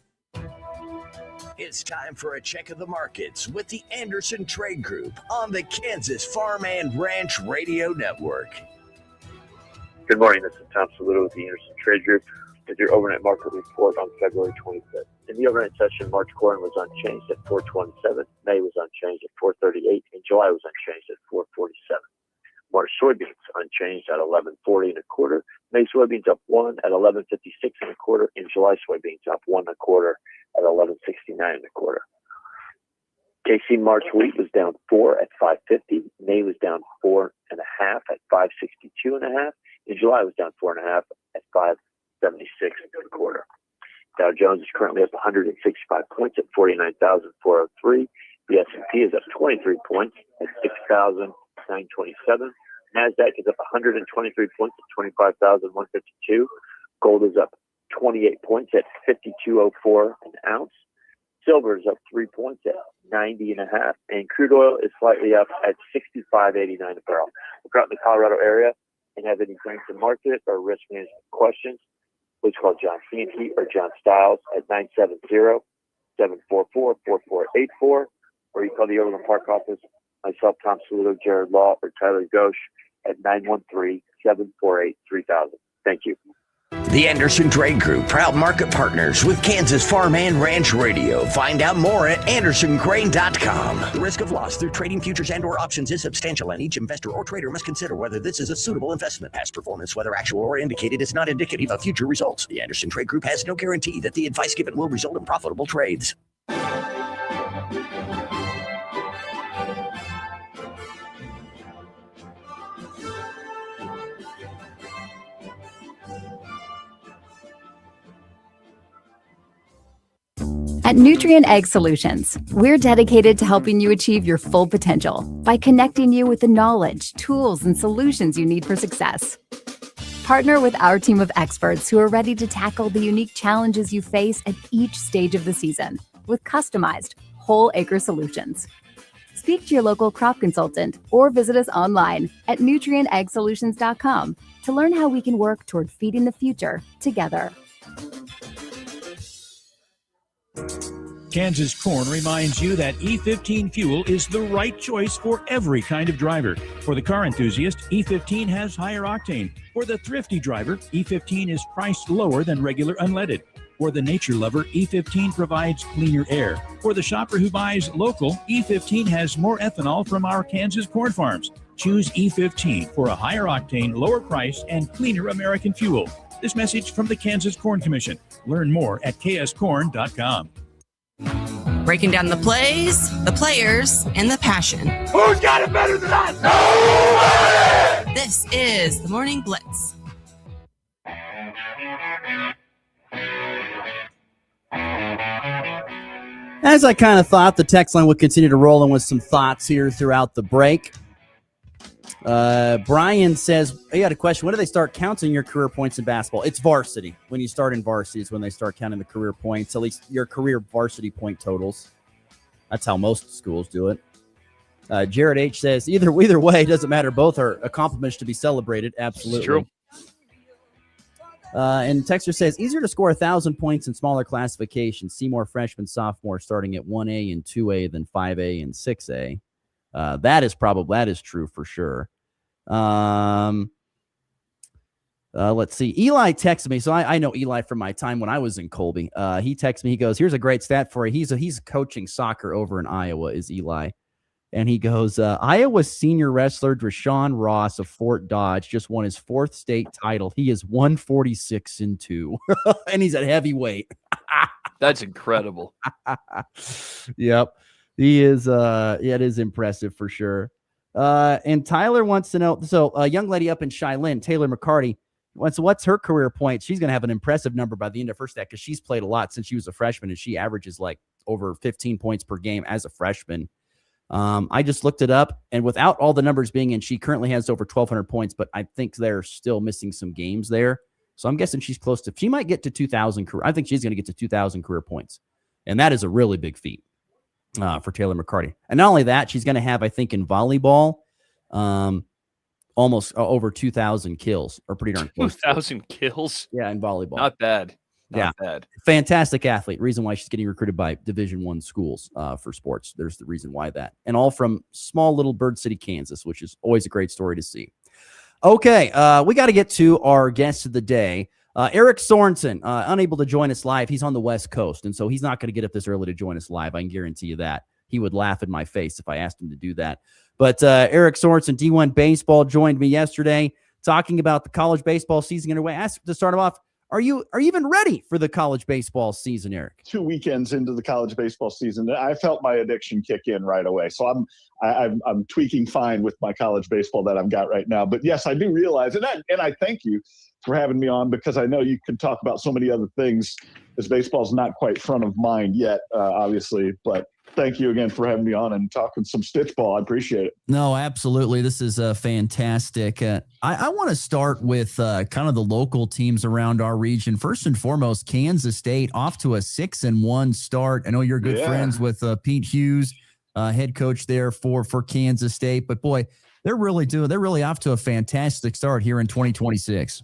It's time for a check of the markets with the Anderson Trade Group on the Kansas Farm and Ranch Radio Network. Good morning. This is Tom Saludo with the Anderson Trade Group with your overnight market report on February 25th. In the overnight session, March corn was unchanged at 427, May was unchanged at 438, and July was unchanged at 447. March soybeans unchanged at 11.40 and a quarter. May soybeans up 1 at 11.56 and a quarter, and July soybeans up 1 and a quarter at 11.69 and a quarter. KC March wheat was down 4 at 550. May was down 4.5 at 562.5. In July was down 4.5 at 576 a quarter. Dow Jones is currently up 165 points at 49,403. The S&P is up 23 points at 6,927. NASDAQ is up 123 points at 25,152. Gold is up 28 points at 52.04 an ounce. Silver is up 3 points at 90.5, and crude oil is slightly up at 65.89 a barrel. If you're out in the Colorado area and have any grain to market or risk management questions, please call John Feeney or John Stiles at 970-744-4484, or you call the Overland Park office, myself, Tom Saludo, Jared Law, or Tyler Ghosh at 913-748-3000. Thank you. The Anderson Trade Group, proud market partners with Kansas Farm and Ranch Radio. Find out more at andersongrain.com. The risk of loss through trading futures and or options is substantial, and each investor or trader must consider whether this is a suitable investment. Past performance, whether actual or indicated, is not indicative of future results. The Anderson Trade Group has no guarantee that the advice given will result in profitable trades. At Nutrient Egg Solutions, we're dedicated to helping you achieve your full potential by connecting you with the knowledge, tools, and solutions you need for success. Partner with our team of experts who are ready to tackle the unique challenges you face at each stage of the season with customized, whole acre solutions. Speak to your local crop consultant or visit us online at nutrienteggsolutions.com to learn how we can work toward feeding the future together. Kansas Corn reminds you that E15 fuel is the right choice for every kind of driver. For the car enthusiast, E15 has higher octane. For the thrifty driver, E15 is priced lower than regular unleaded. For the nature lover, E15 provides cleaner air. For the shopper who buys local, E15 has more ethanol from our Kansas corn farms. Choose E15 for a higher octane, lower price, and cleaner American fuel. This message from the Kansas Corn Commission. Learn more at kscorn.com. Breaking down the plays, the players, and the passion. Who's got it better than us? Nobody! This is the Morning Blitz. As I kind of thought, the text line would continue to roll in with some thoughts here throughout the break. Brian says, I got a question. When do they start counting your career points in basketball? It's varsity. When you start in varsity is when they start counting the career points, at least your career varsity point totals. That's how most schools do it. Jared H. says, either way, it doesn't matter. Both are accomplishments to be celebrated. Absolutely. It's true. And Texter says, easier to score 1,000 points in smaller classifications. See more freshmen, sophomore starting at 1A and 2A than 5A and 6A. That is true for sure. Let's see. Eli texted me. So I know Eli from my time when I was in Colby. He texted me. He goes, here's a great stat for you. He's coaching soccer over in Iowa, is Eli. And he goes, Iowa's senior wrestler Deshaun Ross of Fort Dodge just won his 4th state title. He is 146-2, and he's at heavyweight. That's incredible. Yep. He is, it is impressive for sure. And Tyler wants to know, so a young lady up in Cheyenne, Taylor McCarty, what's her career point? She's going to have an impressive number by the end of her stat because she's played a lot since she was a freshman, and she averages like over 15 points per game as a freshman. I just looked it up, and without all the numbers being in, she currently has over 1,200 points, but I think they're still missing some games there. So I'm guessing she's close to, she might get to 2,000 career. I think she's going to get to 2,000 career points. And that is a really big feat for Taylor McCarty. And not only that, she's going to have, I think, in volleyball, almost over 2,000 kills, or pretty darn close. 2,000 kills? Yeah, in volleyball. Not bad. Not bad. Fantastic athlete. Reason why she's getting recruited by Division I schools for sports. There's the reason why that. And all from small little Bird City, Kansas, which is always a great story to see. Okay, we got to get to our guest of the day. Eric Sorensen, unable to join us live. He's on the West Coast, and so he's not going to get up this early to join us live. I can guarantee you that. He would laugh in my face if I asked him to do that. But Eric Sorensen, D1 Baseball, joined me yesterday talking about the college baseball season underway. Asked to start him off, Are you even ready for the college baseball season, Eric? 2 weekends into the college baseball season, I felt my addiction kick in right away. So I'm tweaking fine with my college baseball that I've got right now. But yes, I do realize, and I thank you for having me on, because I know you can talk about so many other things, as baseball's not quite front of mind yet, obviously. But thank you again for having me on and talking some stitch ball. I appreciate it. No, absolutely. This is fantastic. I want to start with kind of the local teams around our region. First and foremost, Kansas State off to a 6-1 start. I know you're good friends with Pete Hughes, head coach there for Kansas State. But boy, they're really off to a fantastic start here in 2026.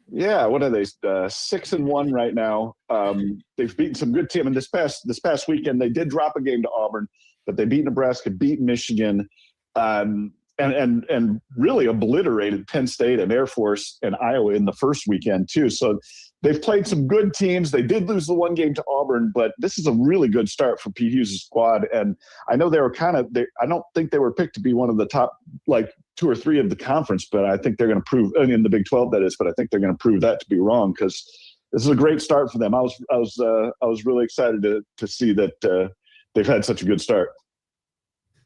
Yeah, what are they? 6-1 right now. They've beaten some good teams. And this past weekend, they did drop a game to Auburn, but they beat Nebraska, beat Michigan, and really obliterated Penn State and Air Force and Iowa in the first weekend too. So they've played some good teams. They did lose the one game to Auburn, but this is a really good start for Pete Hughes' squad. And I know they were I don't think they were picked to be one of the top, like, 2 or 3 of the conference, but I think they're going to prove, in the Big 12 that is, but I think they're going to prove that to be wrong, because this is a great start for them. I was really excited to see that they've had such a good start.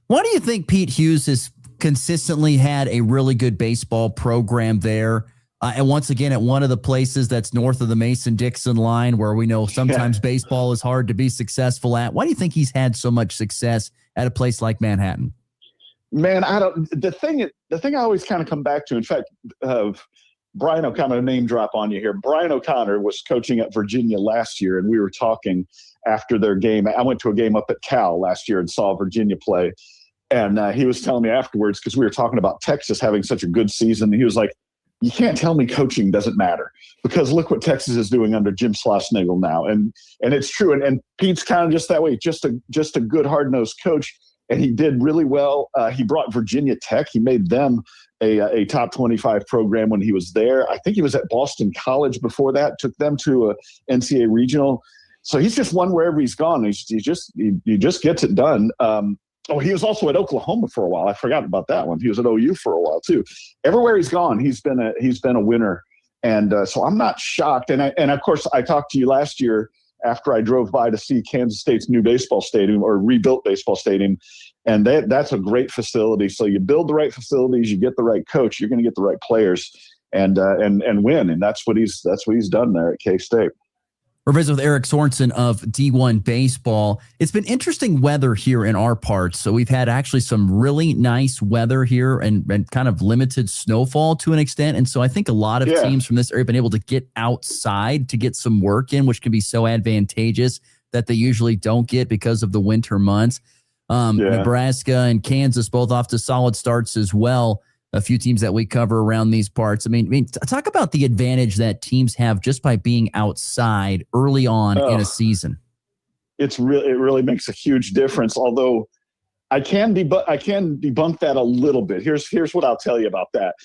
Why do you think Pete Hughes has consistently had a really good baseball program there? And once again, at one of the places that's north of the Mason-Dixon line, where we know sometimes baseball is hard to be successful at. Why do you think he's had so much success at a place like Manhattan? Man, the thing I always kind of come back to, in fact, Brian O'Connor, name drop on you here. Brian O'Connor was coaching at Virginia last year, and we were talking after their game. I went to a game up at Cal last year and saw Virginia play. And he was telling me afterwards, because we were talking about Texas having such a good season. He was like, you can't tell me coaching doesn't matter, because look what Texas is doing under Jim Schlossnagle now. And it's true. And Pete's kind of just that way, just a good, hard-nosed coach. And he did really well. He brought Virginia Tech. He made them a top 25 program when he was there. I think he was at Boston College before that, took them to a NCAA regional. So he's just won wherever he's gone. He just gets it done. He was also at Oklahoma for a while. I forgot about that one. He was at OU for a while too. Everywhere he's gone, he's been a winner. And so I'm not shocked. And of course, I talked to you last year after I drove by to see Kansas State's new baseball stadium, or rebuilt baseball stadium. And that's a great facility. So you build the right facilities, you get the right coach, you're going to get the right players and win. And that's what he's done there at K-State. We're visiting with Eric Sorensen of D1 Baseball. It's been interesting weather here in our parts. So we've had actually some really nice weather here and kind of limited snowfall to an extent. And so I think a lot of teams from this area have been able to get outside to get some work in, which can be so advantageous that they usually don't get because of the winter months. Nebraska and Kansas both off to solid starts as well. A few teams that we cover around these parts. I mean, talk about the advantage that teams have just by being outside early on in a season. It really makes a huge difference. Although I can debunk that a little bit. Here's what I'll tell you about that.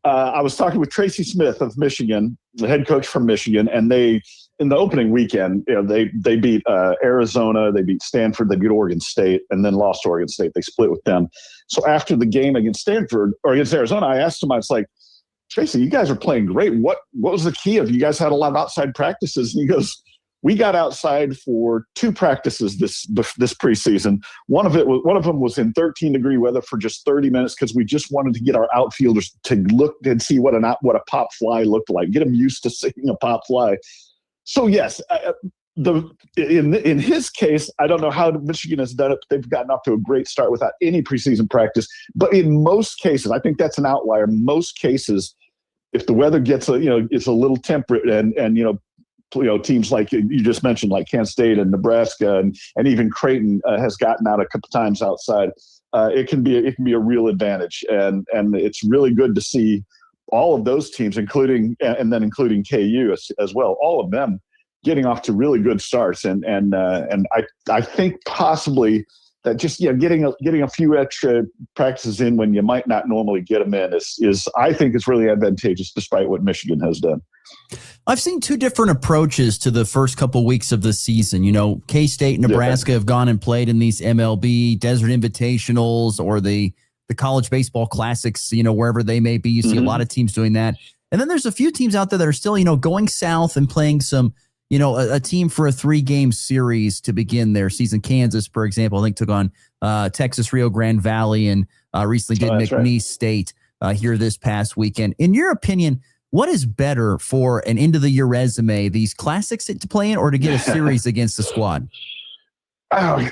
I was talking with Tracy Smith of Michigan, the head coach from Michigan, and they, in the opening weekend, they beat Arizona, they beat Stanford, they beat Oregon State, and then lost to Oregon State. They split with them. So after the game against Stanford or against Arizona, I asked him, I was like, Tracy, you guys are playing great. What was the key of you guys had a lot of outside practices? And he goes, we got outside for 2 practices this preseason. One of them was in 13-degree weather for just 30 minutes because we just wanted to get our outfielders to look and see what a pop fly looked like, get them used to seeing a pop fly. So yes, in his case, I don't know how Michigan has done it, but they've gotten off to a great start without any preseason practice. But in most cases, I think that's an outlier. Most cases, if the weather gets it's a little temperate and teams like you just mentioned, like Kansas State and Nebraska and even Creighton has gotten out a couple times outside. It can be a real advantage, and it's really good to see all of those teams, including KU as well. All of them getting off to really good starts, and I think possibly that just getting a few extra practices in when you might not normally get them in is I think is really advantageous, despite what Michigan has done. I've seen 2 different approaches to the first couple weeks of the season. K-State and Nebraska have gone and played in these MLB Desert Invitationals or the College Baseball Classics, wherever they may be. You see a lot of teams doing that. And then there's a few teams out there that are still, going south and playing some, a team for a 3-game series to begin their season. Kansas, for example, I think took on Texas Rio Grande Valley and recently did McNeese State here this past weekend. In your opinion, what is better for an end-of-the-year resume, these classics to play in or to get a series against the squad? Oh,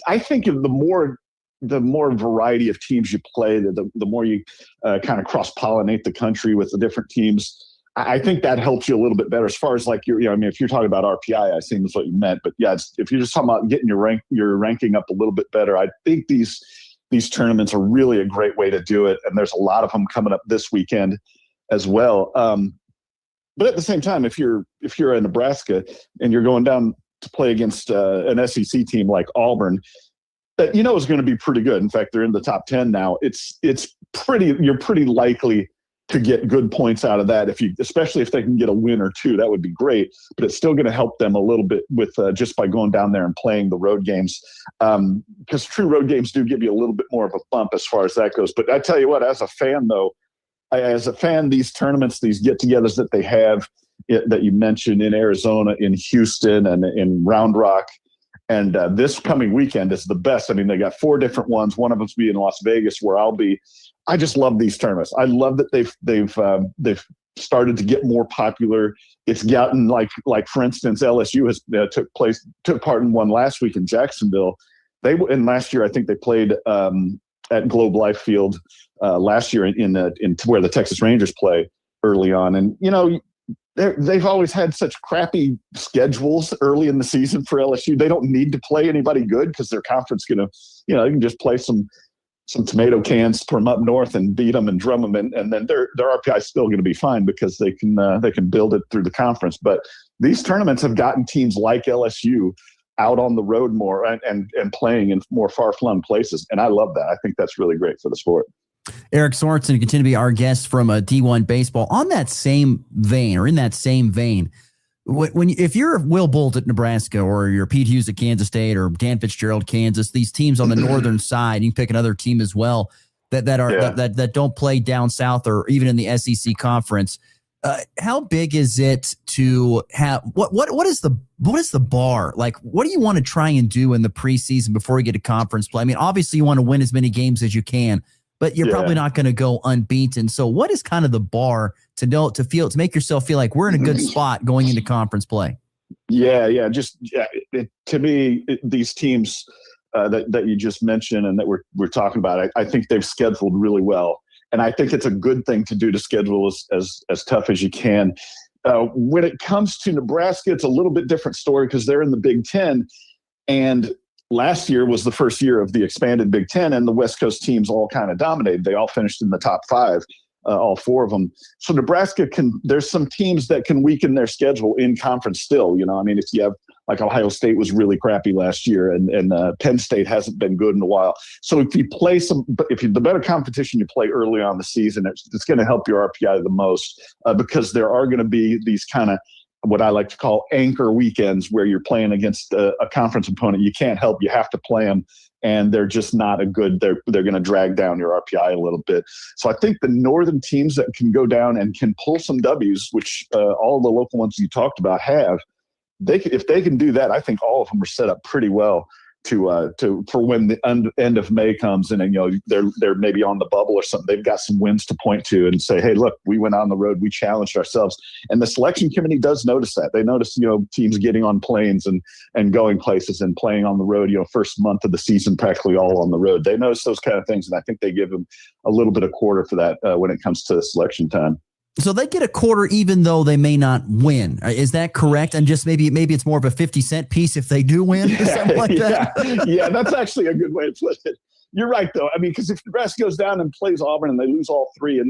I think the more variety of teams you play, the more you kind of cross-pollinate the country with the different teams. I think that helps you a little bit better as far as like if you're talking about RPI, I assume is what you meant. But yeah, if you're just talking about getting your ranking up a little bit better, I think these tournaments are really a great way to do it. And there's a lot of them coming up this weekend as well. But at the same time, if you're in Nebraska and you're going down to play against an SEC team like Auburn, that is going to be pretty good. In fact, they're in the top 10 now. You're pretty likely to get good points out of that, especially if they can get a win or two. That would be great, but it's still going to help them a little bit with just by going down there and playing the road games, because true road games do give you a little bit more of a bump as far as that goes. But I tell you what, as a fan though, these tournaments, these get-togethers that they have that you mentioned in Arizona, in Houston, and in Round Rock, and this coming weekend is the best. I mean, they got 4 different ones. One of them's be in Las Vegas, where I'll be. I just love these tournaments. I love that they've started to get more popular. It's gotten like for instance, LSU has took part in one last week in Jacksonville. And last year I think they played at Globe Life Field last year in where the Texas Rangers play early on. And they've always had such crappy schedules early in the season for LSU. They don't need to play anybody good because their conference they can just play some tomato cans from up north and beat them and drum them, and then their RPI is still going to be fine because they can build it through the conference. But these tournaments have gotten teams like LSU out on the road more and playing in more far-flung places, and I love that. I think that's really great for the sport. Eric Sorensen continue to be our guest from D1 Baseball. On that same vein, or in that same vein, if you're Will Bolt at Nebraska, or you're Pete Hughes at Kansas State, or Dan Fitzgerald, Kansas, these teams on the northern side, you can pick another team as well that don't play down south or even in the SEC conference. How big is it to have what is the bar? Like, what do you want to try and do in the preseason before you get to conference play? I mean, obviously you want to win as many games as you can, but you're probably not going to go unbeaten. So what is kind of the bar to make yourself feel like we're in a good spot going into conference play? To me, these teams that you just mentioned and that we're talking about, I think they've scheduled really well. And I think it's a good thing to do to schedule as tough as you can. When it comes to Nebraska, it's a little bit different story because they're in the Big Ten, and last year was the first year of the expanded Big Ten, and the West Coast teams all kind of dominated. They all finished in the top 5, all 4 of them. So Nebraska there's some teams that can weaken their schedule in conference still. I mean, if you have like Ohio State was really crappy last year, and Penn State hasn't been good in a while. So if you play the better competition you play early on the season, it's going to help your RPI the most because there are going to be these kind of what I like to call anchor weekends where you're playing against a conference opponent. You can't help, you have to play them, and they're just not they're going to drag down your RPI a little bit. So I think the northern teams that can go down and can pull some W's, which all the local ones you talked about have, if they can do that, I think all of them are set up pretty well for when the end of May comes, and they're maybe on the bubble or something. They've got some wins to point to and say, hey, look, we went on the road, we challenged ourselves. And the selection committee does notice that. They notice teams getting on planes and going places and playing on the road. First month of the season practically all on the road. They notice those kind of things, and I think they give them a little bit of quarter for that when it comes to selection time. So they get a quarter even though they may not win. Is that correct? And just maybe it's more of a 50-cent piece if they do win or something like that? Yeah, that's actually a good way to put it. You're right, though. I mean, because if Nebraska goes down and plays Auburn and they lose all 3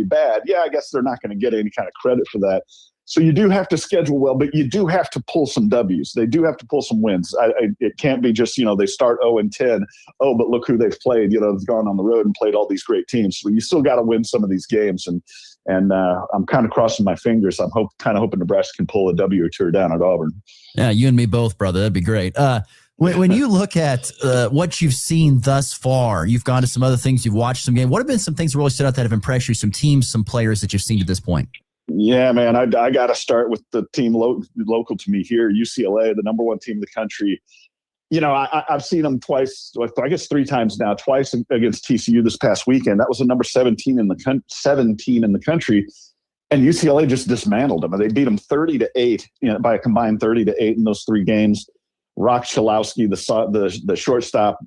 bad, I guess they're not going to get any kind of credit for that. So you do have to schedule well, but you do have to pull some W's. They do have to pull some wins. It can't be just, they start 0-10. Oh, but look who they've played. They've gone on the road and played all these great teams. So you still got to win some of these games. And I'm kind of crossing my fingers. I'm hoping Nebraska can pull a W or 2 down at Auburn. Yeah, you and me both, brother. That'd be great. When you look at what you've seen thus far, you've gone to some other things, you've watched some games. What have been some things that really stood out that have impressed you, some teams, some players that you've seen to this point? Yeah, man, I got to start with the team local to me here, UCLA, the number one team in the country. You know, I've seen them twice, I guess 3 times now, twice against TCU this past weekend. That was the number 17 in the country. And UCLA just dismantled them. They beat them 30-8, by a combined 30-8 in those 3 games. Rock Chalowski, the shortstop,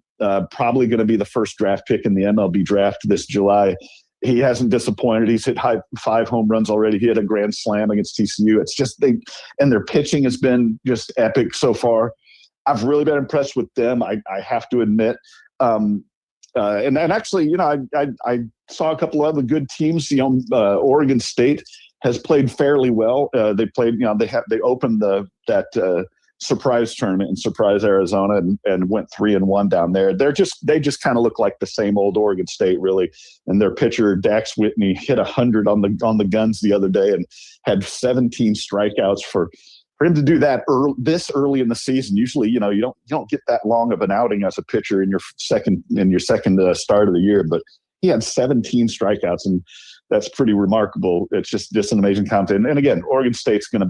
probably going to be the first draft pick in the MLB draft this July. He hasn't disappointed. He's hit 5 home runs already. He hit a grand slam against TCU. It's just and their pitching has been just epic so far. I've really been impressed with them. I have to admit. And actually, I saw a couple of other good teams. Oregon State has played fairly well. They played. They opened that surprise tournament in Surprise, Arizona, and went 3-1 down there. They just kind of look like the same old Oregon State, really. And their pitcher Dax Whitney hit 100 on the guns the other day and had 17 strikeouts. For him to do that this early in the season, usually you don't get that long of an outing as a pitcher in your second start of the year, but he had 17 strikeouts, and that's pretty remarkable. It's just an amazing content. And again, Oregon State's going to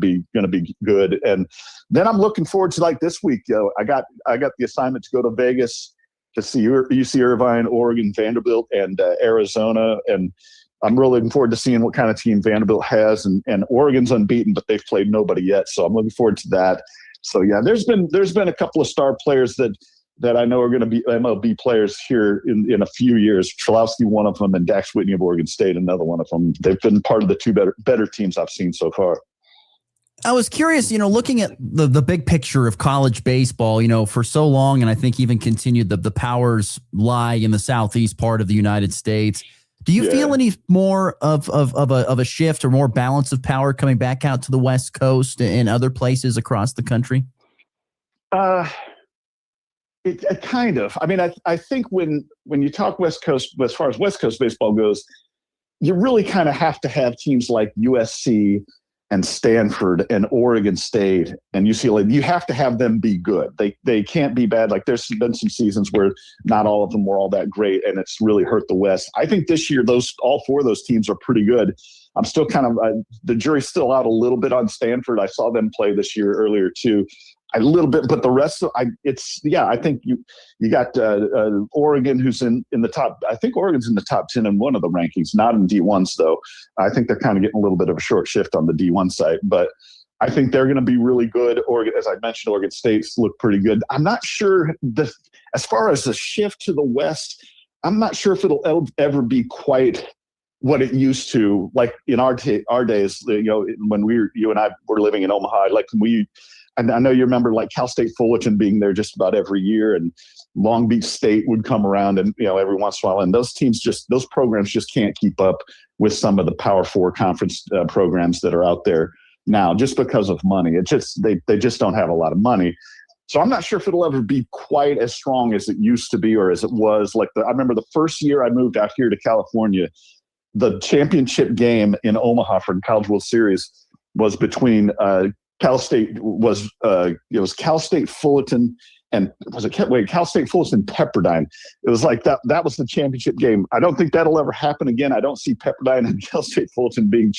be good. And then I'm looking forward to, like, this week. I got the assignment to go to Vegas to see UC Irvine, Oregon, Vanderbilt, and Arizona. And I'm really looking forward to seeing what kind of team Vanderbilt has. And Oregon's unbeaten, but they've played nobody yet. So I'm looking forward to that. So yeah, there's been a couple of star players that I know are going to be MLB players here in a few years. Chalowski, one of them, and Dax Whitney of Oregon State, another one of them. They've been part of the 2 better teams I've seen so far. I was curious, looking at the big picture of college baseball, for so long, and I think even continued, the powers lie in the southeast part of the United States. Do you feel any more of a shift or more balance of power coming back out to the West Coast and other places across the country? It kind of. I mean, I think when you talk West Coast, as far as West Coast baseball goes, you really kind of have to have teams like USC and Stanford and Oregon State and UCLA. You have to have them be good. They can't be bad. Like, there's been some seasons where not all of them were all that great, and it's really hurt the West. I think this year all 4 of those teams are pretty good. I'm still kind of the jury's still out a little bit on Stanford. I saw them play this year earlier too. A little bit, but the rest of I think you got Oregon, who's in the top. I think Oregon's in the top 10 in one of the rankings, not in D1s though. I think they're kind of getting a little bit of a short shift on the D1 side, but I think they're going to be really good. Oregon, as I mentioned, Oregon State's look pretty good. I'm not sure as far as the shift to the West, I'm not sure if it'll ever be quite what it used to, like in our days, when you and I were living in Omaha, and I know you remember, like, Cal State Fullerton being there just about every year, and Long Beach State would come around and, every once in a while. And those programs just can't keep up with some of the Power 4 conference programs that are out there now, just because of money. They just don't have a lot of money. So I'm not sure if it'll ever be quite as strong as it used to be, or as it was. Like, I remember the first year I moved out here to California, the championship game in Omaha for the College World Series was between Cal State Cal State Fullerton and Cal State Fullerton Pepperdine. It was like that was the championship game. I don't think that'll ever happen again. I don't see Pepperdine and Cal State Fullerton being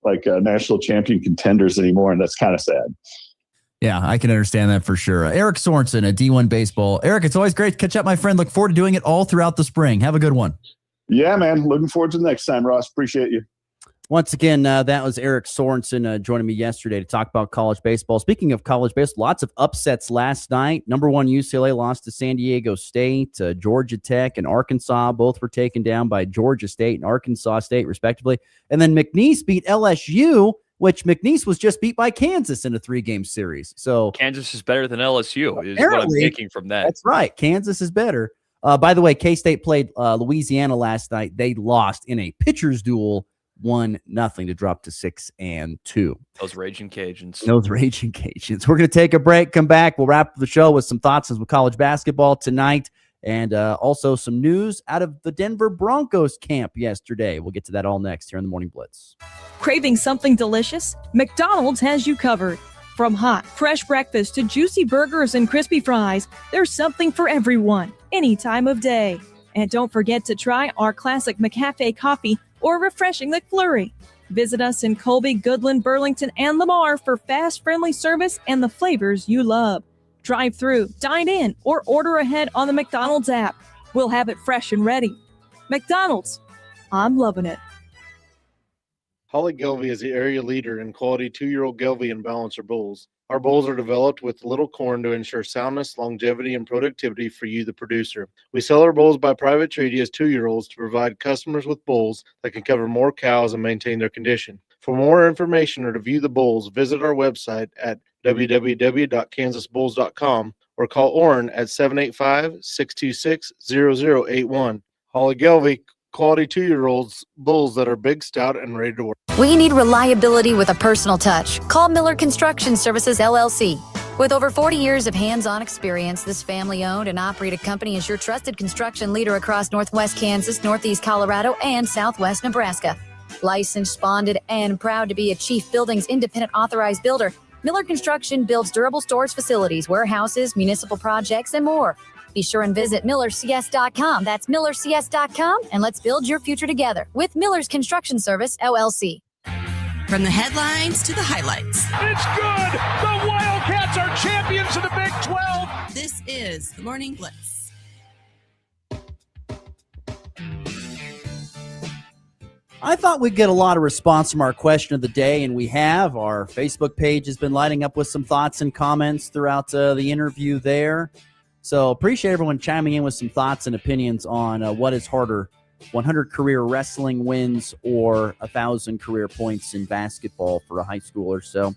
national champion contenders anymore, and that's kind of sad. Yeah, I can understand that for sure. Eric Sorensen at D1 Baseball. Eric, it's always great to catch up, my friend. Look forward to doing it all throughout the spring. Have a good one. Yeah, man. Looking forward to the next time, Ross. Appreciate you. Once again, that was Eric Sorensen joining me yesterday to talk about college baseball. Speaking of college baseball, lots of upsets last night. Number 1 UCLA lost to San Diego State. Georgia Tech and Arkansas both were taken down by Georgia State and Arkansas State, respectively. And then McNeese beat LSU, which McNeese was just beat by Kansas in a 3-game series. So Kansas is better than LSU is what I'm taking from that. That's right. Kansas is better. By the way, K-State played Louisiana last night. They lost in a pitcher's duel, 1-0 to drop to 6-2. Those Raging Cajuns. We're going to take a break, come back. We'll wrap the show with some thoughts on college basketball tonight, and also some news out of the Denver Broncos camp yesterday. We'll get to that all next here in the Morning Blitz. Craving something delicious? McDonald's has you covered. From hot, fresh breakfast to juicy burgers and crispy fries, there's something for everyone, any time of day. And don't forget to try our classic McCafe coffee or refreshing McFlurry. Visit us in Colby, Goodland, Burlington, and Lamar for fast, friendly service and the flavors you love. Drive through, dine in, or order ahead on the McDonald's app. We'll have it fresh and ready. McDonald's, I'm loving it. Holly Gelby is the area leader in quality 2-year-old Gelby and Balancer bulls. Our bulls are developed with little corn to ensure soundness, longevity, and productivity for you, the producer. We sell our bulls by private treaty as 2-year-olds to provide customers with bulls that can cover more cows and maintain their condition. For more information or to view the bulls, visit our website at www.kansasbulls.com or call Orrin at 785-626-0081. Holly Gelby, quality 2-year-olds, bulls that are big, stout, and ready to work. We need reliability with a personal touch. Call Miller Construction Services, LLC. With over 40 years of hands-on experience, this family-owned and operated company is your trusted construction leader across Northwest Kansas, Northeast Colorado, and Southwest Nebraska. Licensed, bonded, and proud to be a Chief Buildings Independent Authorized Builder, Miller Construction builds durable storage facilities, warehouses, municipal projects, and more. Be sure and visit millercs.com. That's millercs.com, and let's build your future together with Miller's Construction Service, LLC. From the headlines to the highlights. It's good! The Wildcats are champions of the Big 12! This is the Morning Blitz. I thought we'd get a lot of response from our question of the day, and we have. Our Facebook page has been lighting up with some thoughts and comments throughout the interview there. So appreciate everyone chiming in with some thoughts and opinions on what is harder, 100 career wrestling wins or 1,000 career points in basketball for a high schooler. So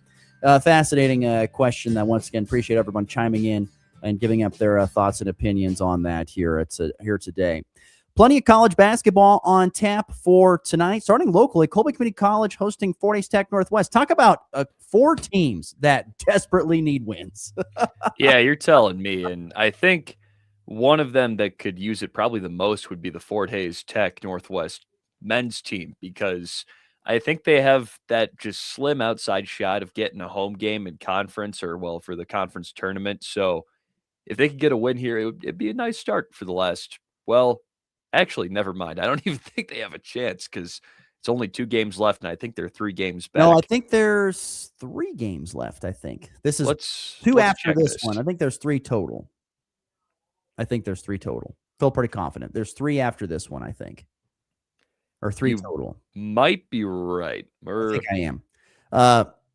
fascinating question that, once again, appreciate everyone chiming in and giving up their thoughts and opinions on that here today. Plenty of college basketball on tap for tonight. Starting locally, Colby Community College hosting Fort Hays Tech Northwest. Talk about 4 teams that desperately need wins. Yeah, you're telling me. And I think one of them that could use it probably the most would be the Fort Hays Tech Northwest men's team, because I think they have that just slim outside shot of getting a home game in conference, or, well, for the conference tournament. So if they could get a win here, it'd be a nice start for the last, well, actually, never mind. I don't even think they have a chance because it's only 2 games left, and I think they're 3 games back. No, I think there's 3 games left, I think. This is 2 after this one. I think there's 3 total. Feel pretty confident. There's 3 after this one, I think. Or 3 total. Might be right. I think I am.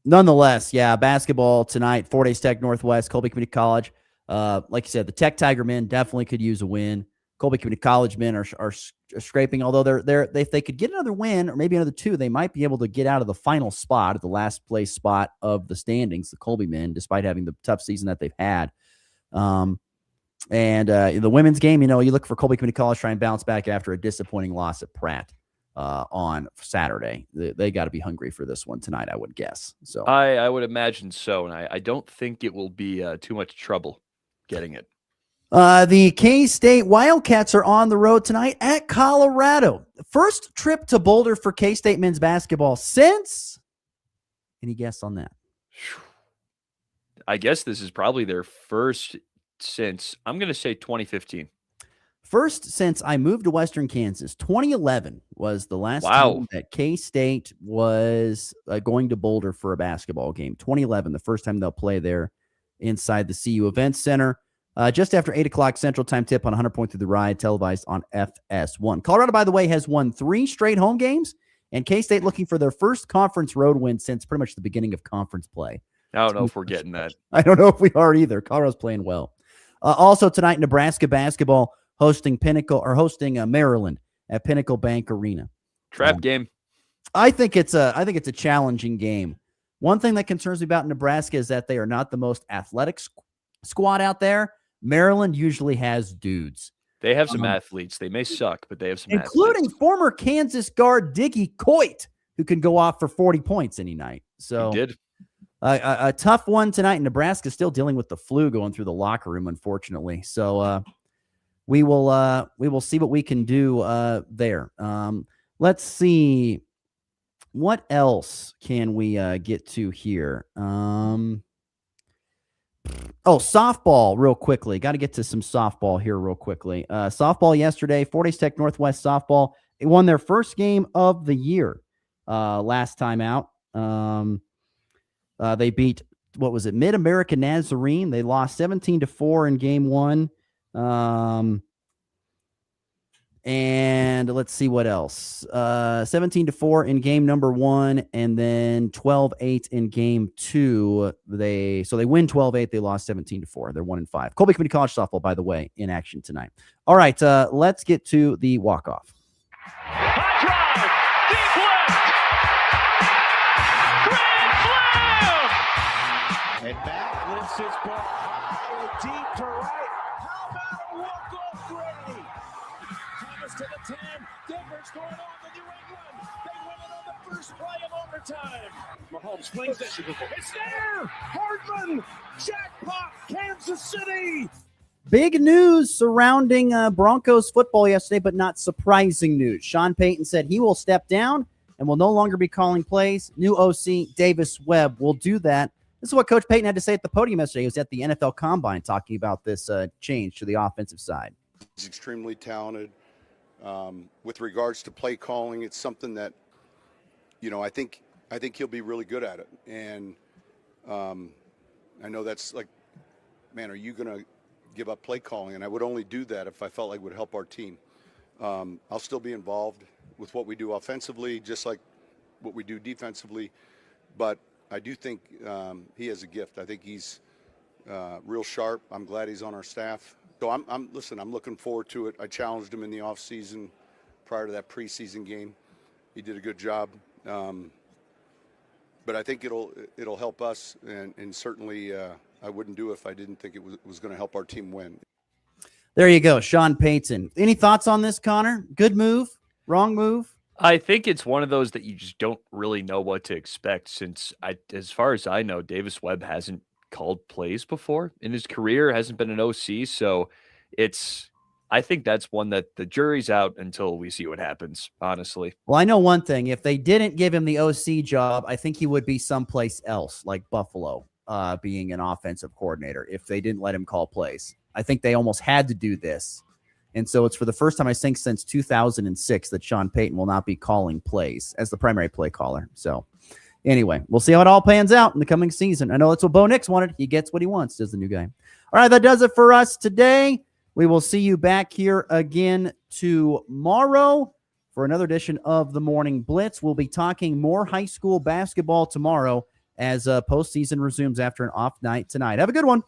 Nonetheless, yeah, basketball tonight, Fort Hays Tech Northwest, Colby Community College. Like you said, the Tech Tiger men definitely could use a win. Colby Community College men are scraping, although if they could get another win or maybe another 2, they might be able to get out of the final spot, at the last place spot of the standings, the Colby men, despite having the tough season that they've had. And the women's game, you look for Colby Community College try and bounce back after a disappointing loss at Pratt on Saturday. They got to be hungry for this one tonight, I would guess. So I would imagine so, and I don't think it will be too much trouble getting it. The K-State Wildcats are on the road tonight at Colorado. First trip to Boulder for K-State men's basketball since, any guess on that? I guess this is probably their first since, I'm going to say 2015. First since I moved to Western Kansas. 2011 was the last time that K-State was going to Boulder for a basketball game. 2011, the first time they'll play there inside the CU Events Center. Just after 8 o'clock Central Time tip on 100 Point Through the Ride, televised on FS1. Colorado, by the way, has won 3 straight home games, and K-State looking for their first conference road win since pretty much the beginning of conference play. I don't know if we're getting that. I don't know if we are either. Colorado's playing well. Also tonight, Nebraska basketball hosting Maryland at Pinnacle Bank Arena. Trap game. I think it's a challenging game. One thing that concerns me about Nebraska is that they are not the most athletic squad out there. Maryland usually has dudes. They have some athletes. They may suck, but they have some including athletes. Former Kansas guard Diggy Coit, who can go off for 40 points any night. So he did. A tough one tonight. Nebraska still dealing with the flu going through the locker room, unfortunately. So we will see what we can do there. Let's see. What else can we get to here? Softball real quickly. Got to get to some softball here real quickly. Softball yesterday, Fort Hays Tech Northwest softball. They won their first game of the year last time out. They beat, Mid-America Nazarene. They lost 17-4 in game one. And let's see what else. 17-4 in game number one, and then 12-8 in game two. They win 12-8. They lost 17-4. They're 1-5. Colby Community College softball, by the way, in action tonight. All right, let's get to the walk-off. High drive, deep left, grand slam, and back lifts his ball high and deep to right. How about a walk-off Grady? Thomas to the 10. Denver's going on to New England. They win it on the first play of overtime. Mahomes flings it. It's there. Hardman. Jackpot. Kansas City. Big news surrounding Broncos football yesterday, but not surprising news. Sean Payton said he will step down and will no longer be calling plays. New OC Davis Webb will do that. This is what Coach Payton had to say at the podium yesterday. He was at the NFL Combine talking about this change to the offensive side. He's extremely talented. With regards to play calling, it's something that, I think he'll be really good at it. And I know that's like, man, are you going to give up play calling? And I would only do that if I felt like it would help our team. I'll still be involved with what we do offensively, just like what we do defensively. But I do think he has a gift. I think he's real sharp. I'm glad he's on our staff. So I'm looking forward to it. I challenged him in the offseason prior to that preseason game. He did a good job. But I think it'll help us, and certainly I wouldn't do it if I didn't think it was going to help our team win. There you go, Sean Payton. Any thoughts on this, Connor? Good move? Wrong move? I think it's one of those that you just don't really know what to expect since, as far as I know, Davis Webb hasn't called plays before in his career, hasn't been an OC. So I think that's one that the jury's out until we see what happens, honestly. Well, I know one thing. If they didn't give him the OC job, I think he would be someplace else, like Buffalo, being an offensive coordinator, if they didn't let him call plays. I think they almost had to do this. And so it's for the first time, I think, since 2006 that Sean Payton will not be calling plays as the primary play caller. So anyway, we'll see how it all pans out in the coming season. I know that's what Bo Nix wanted. He gets what he wants, does the new guy. All right, that does it for us today. We will see you back here again tomorrow for another edition of the Morning Blitz. We'll be talking more high school basketball tomorrow as postseason resumes after an off night tonight. Have a good one.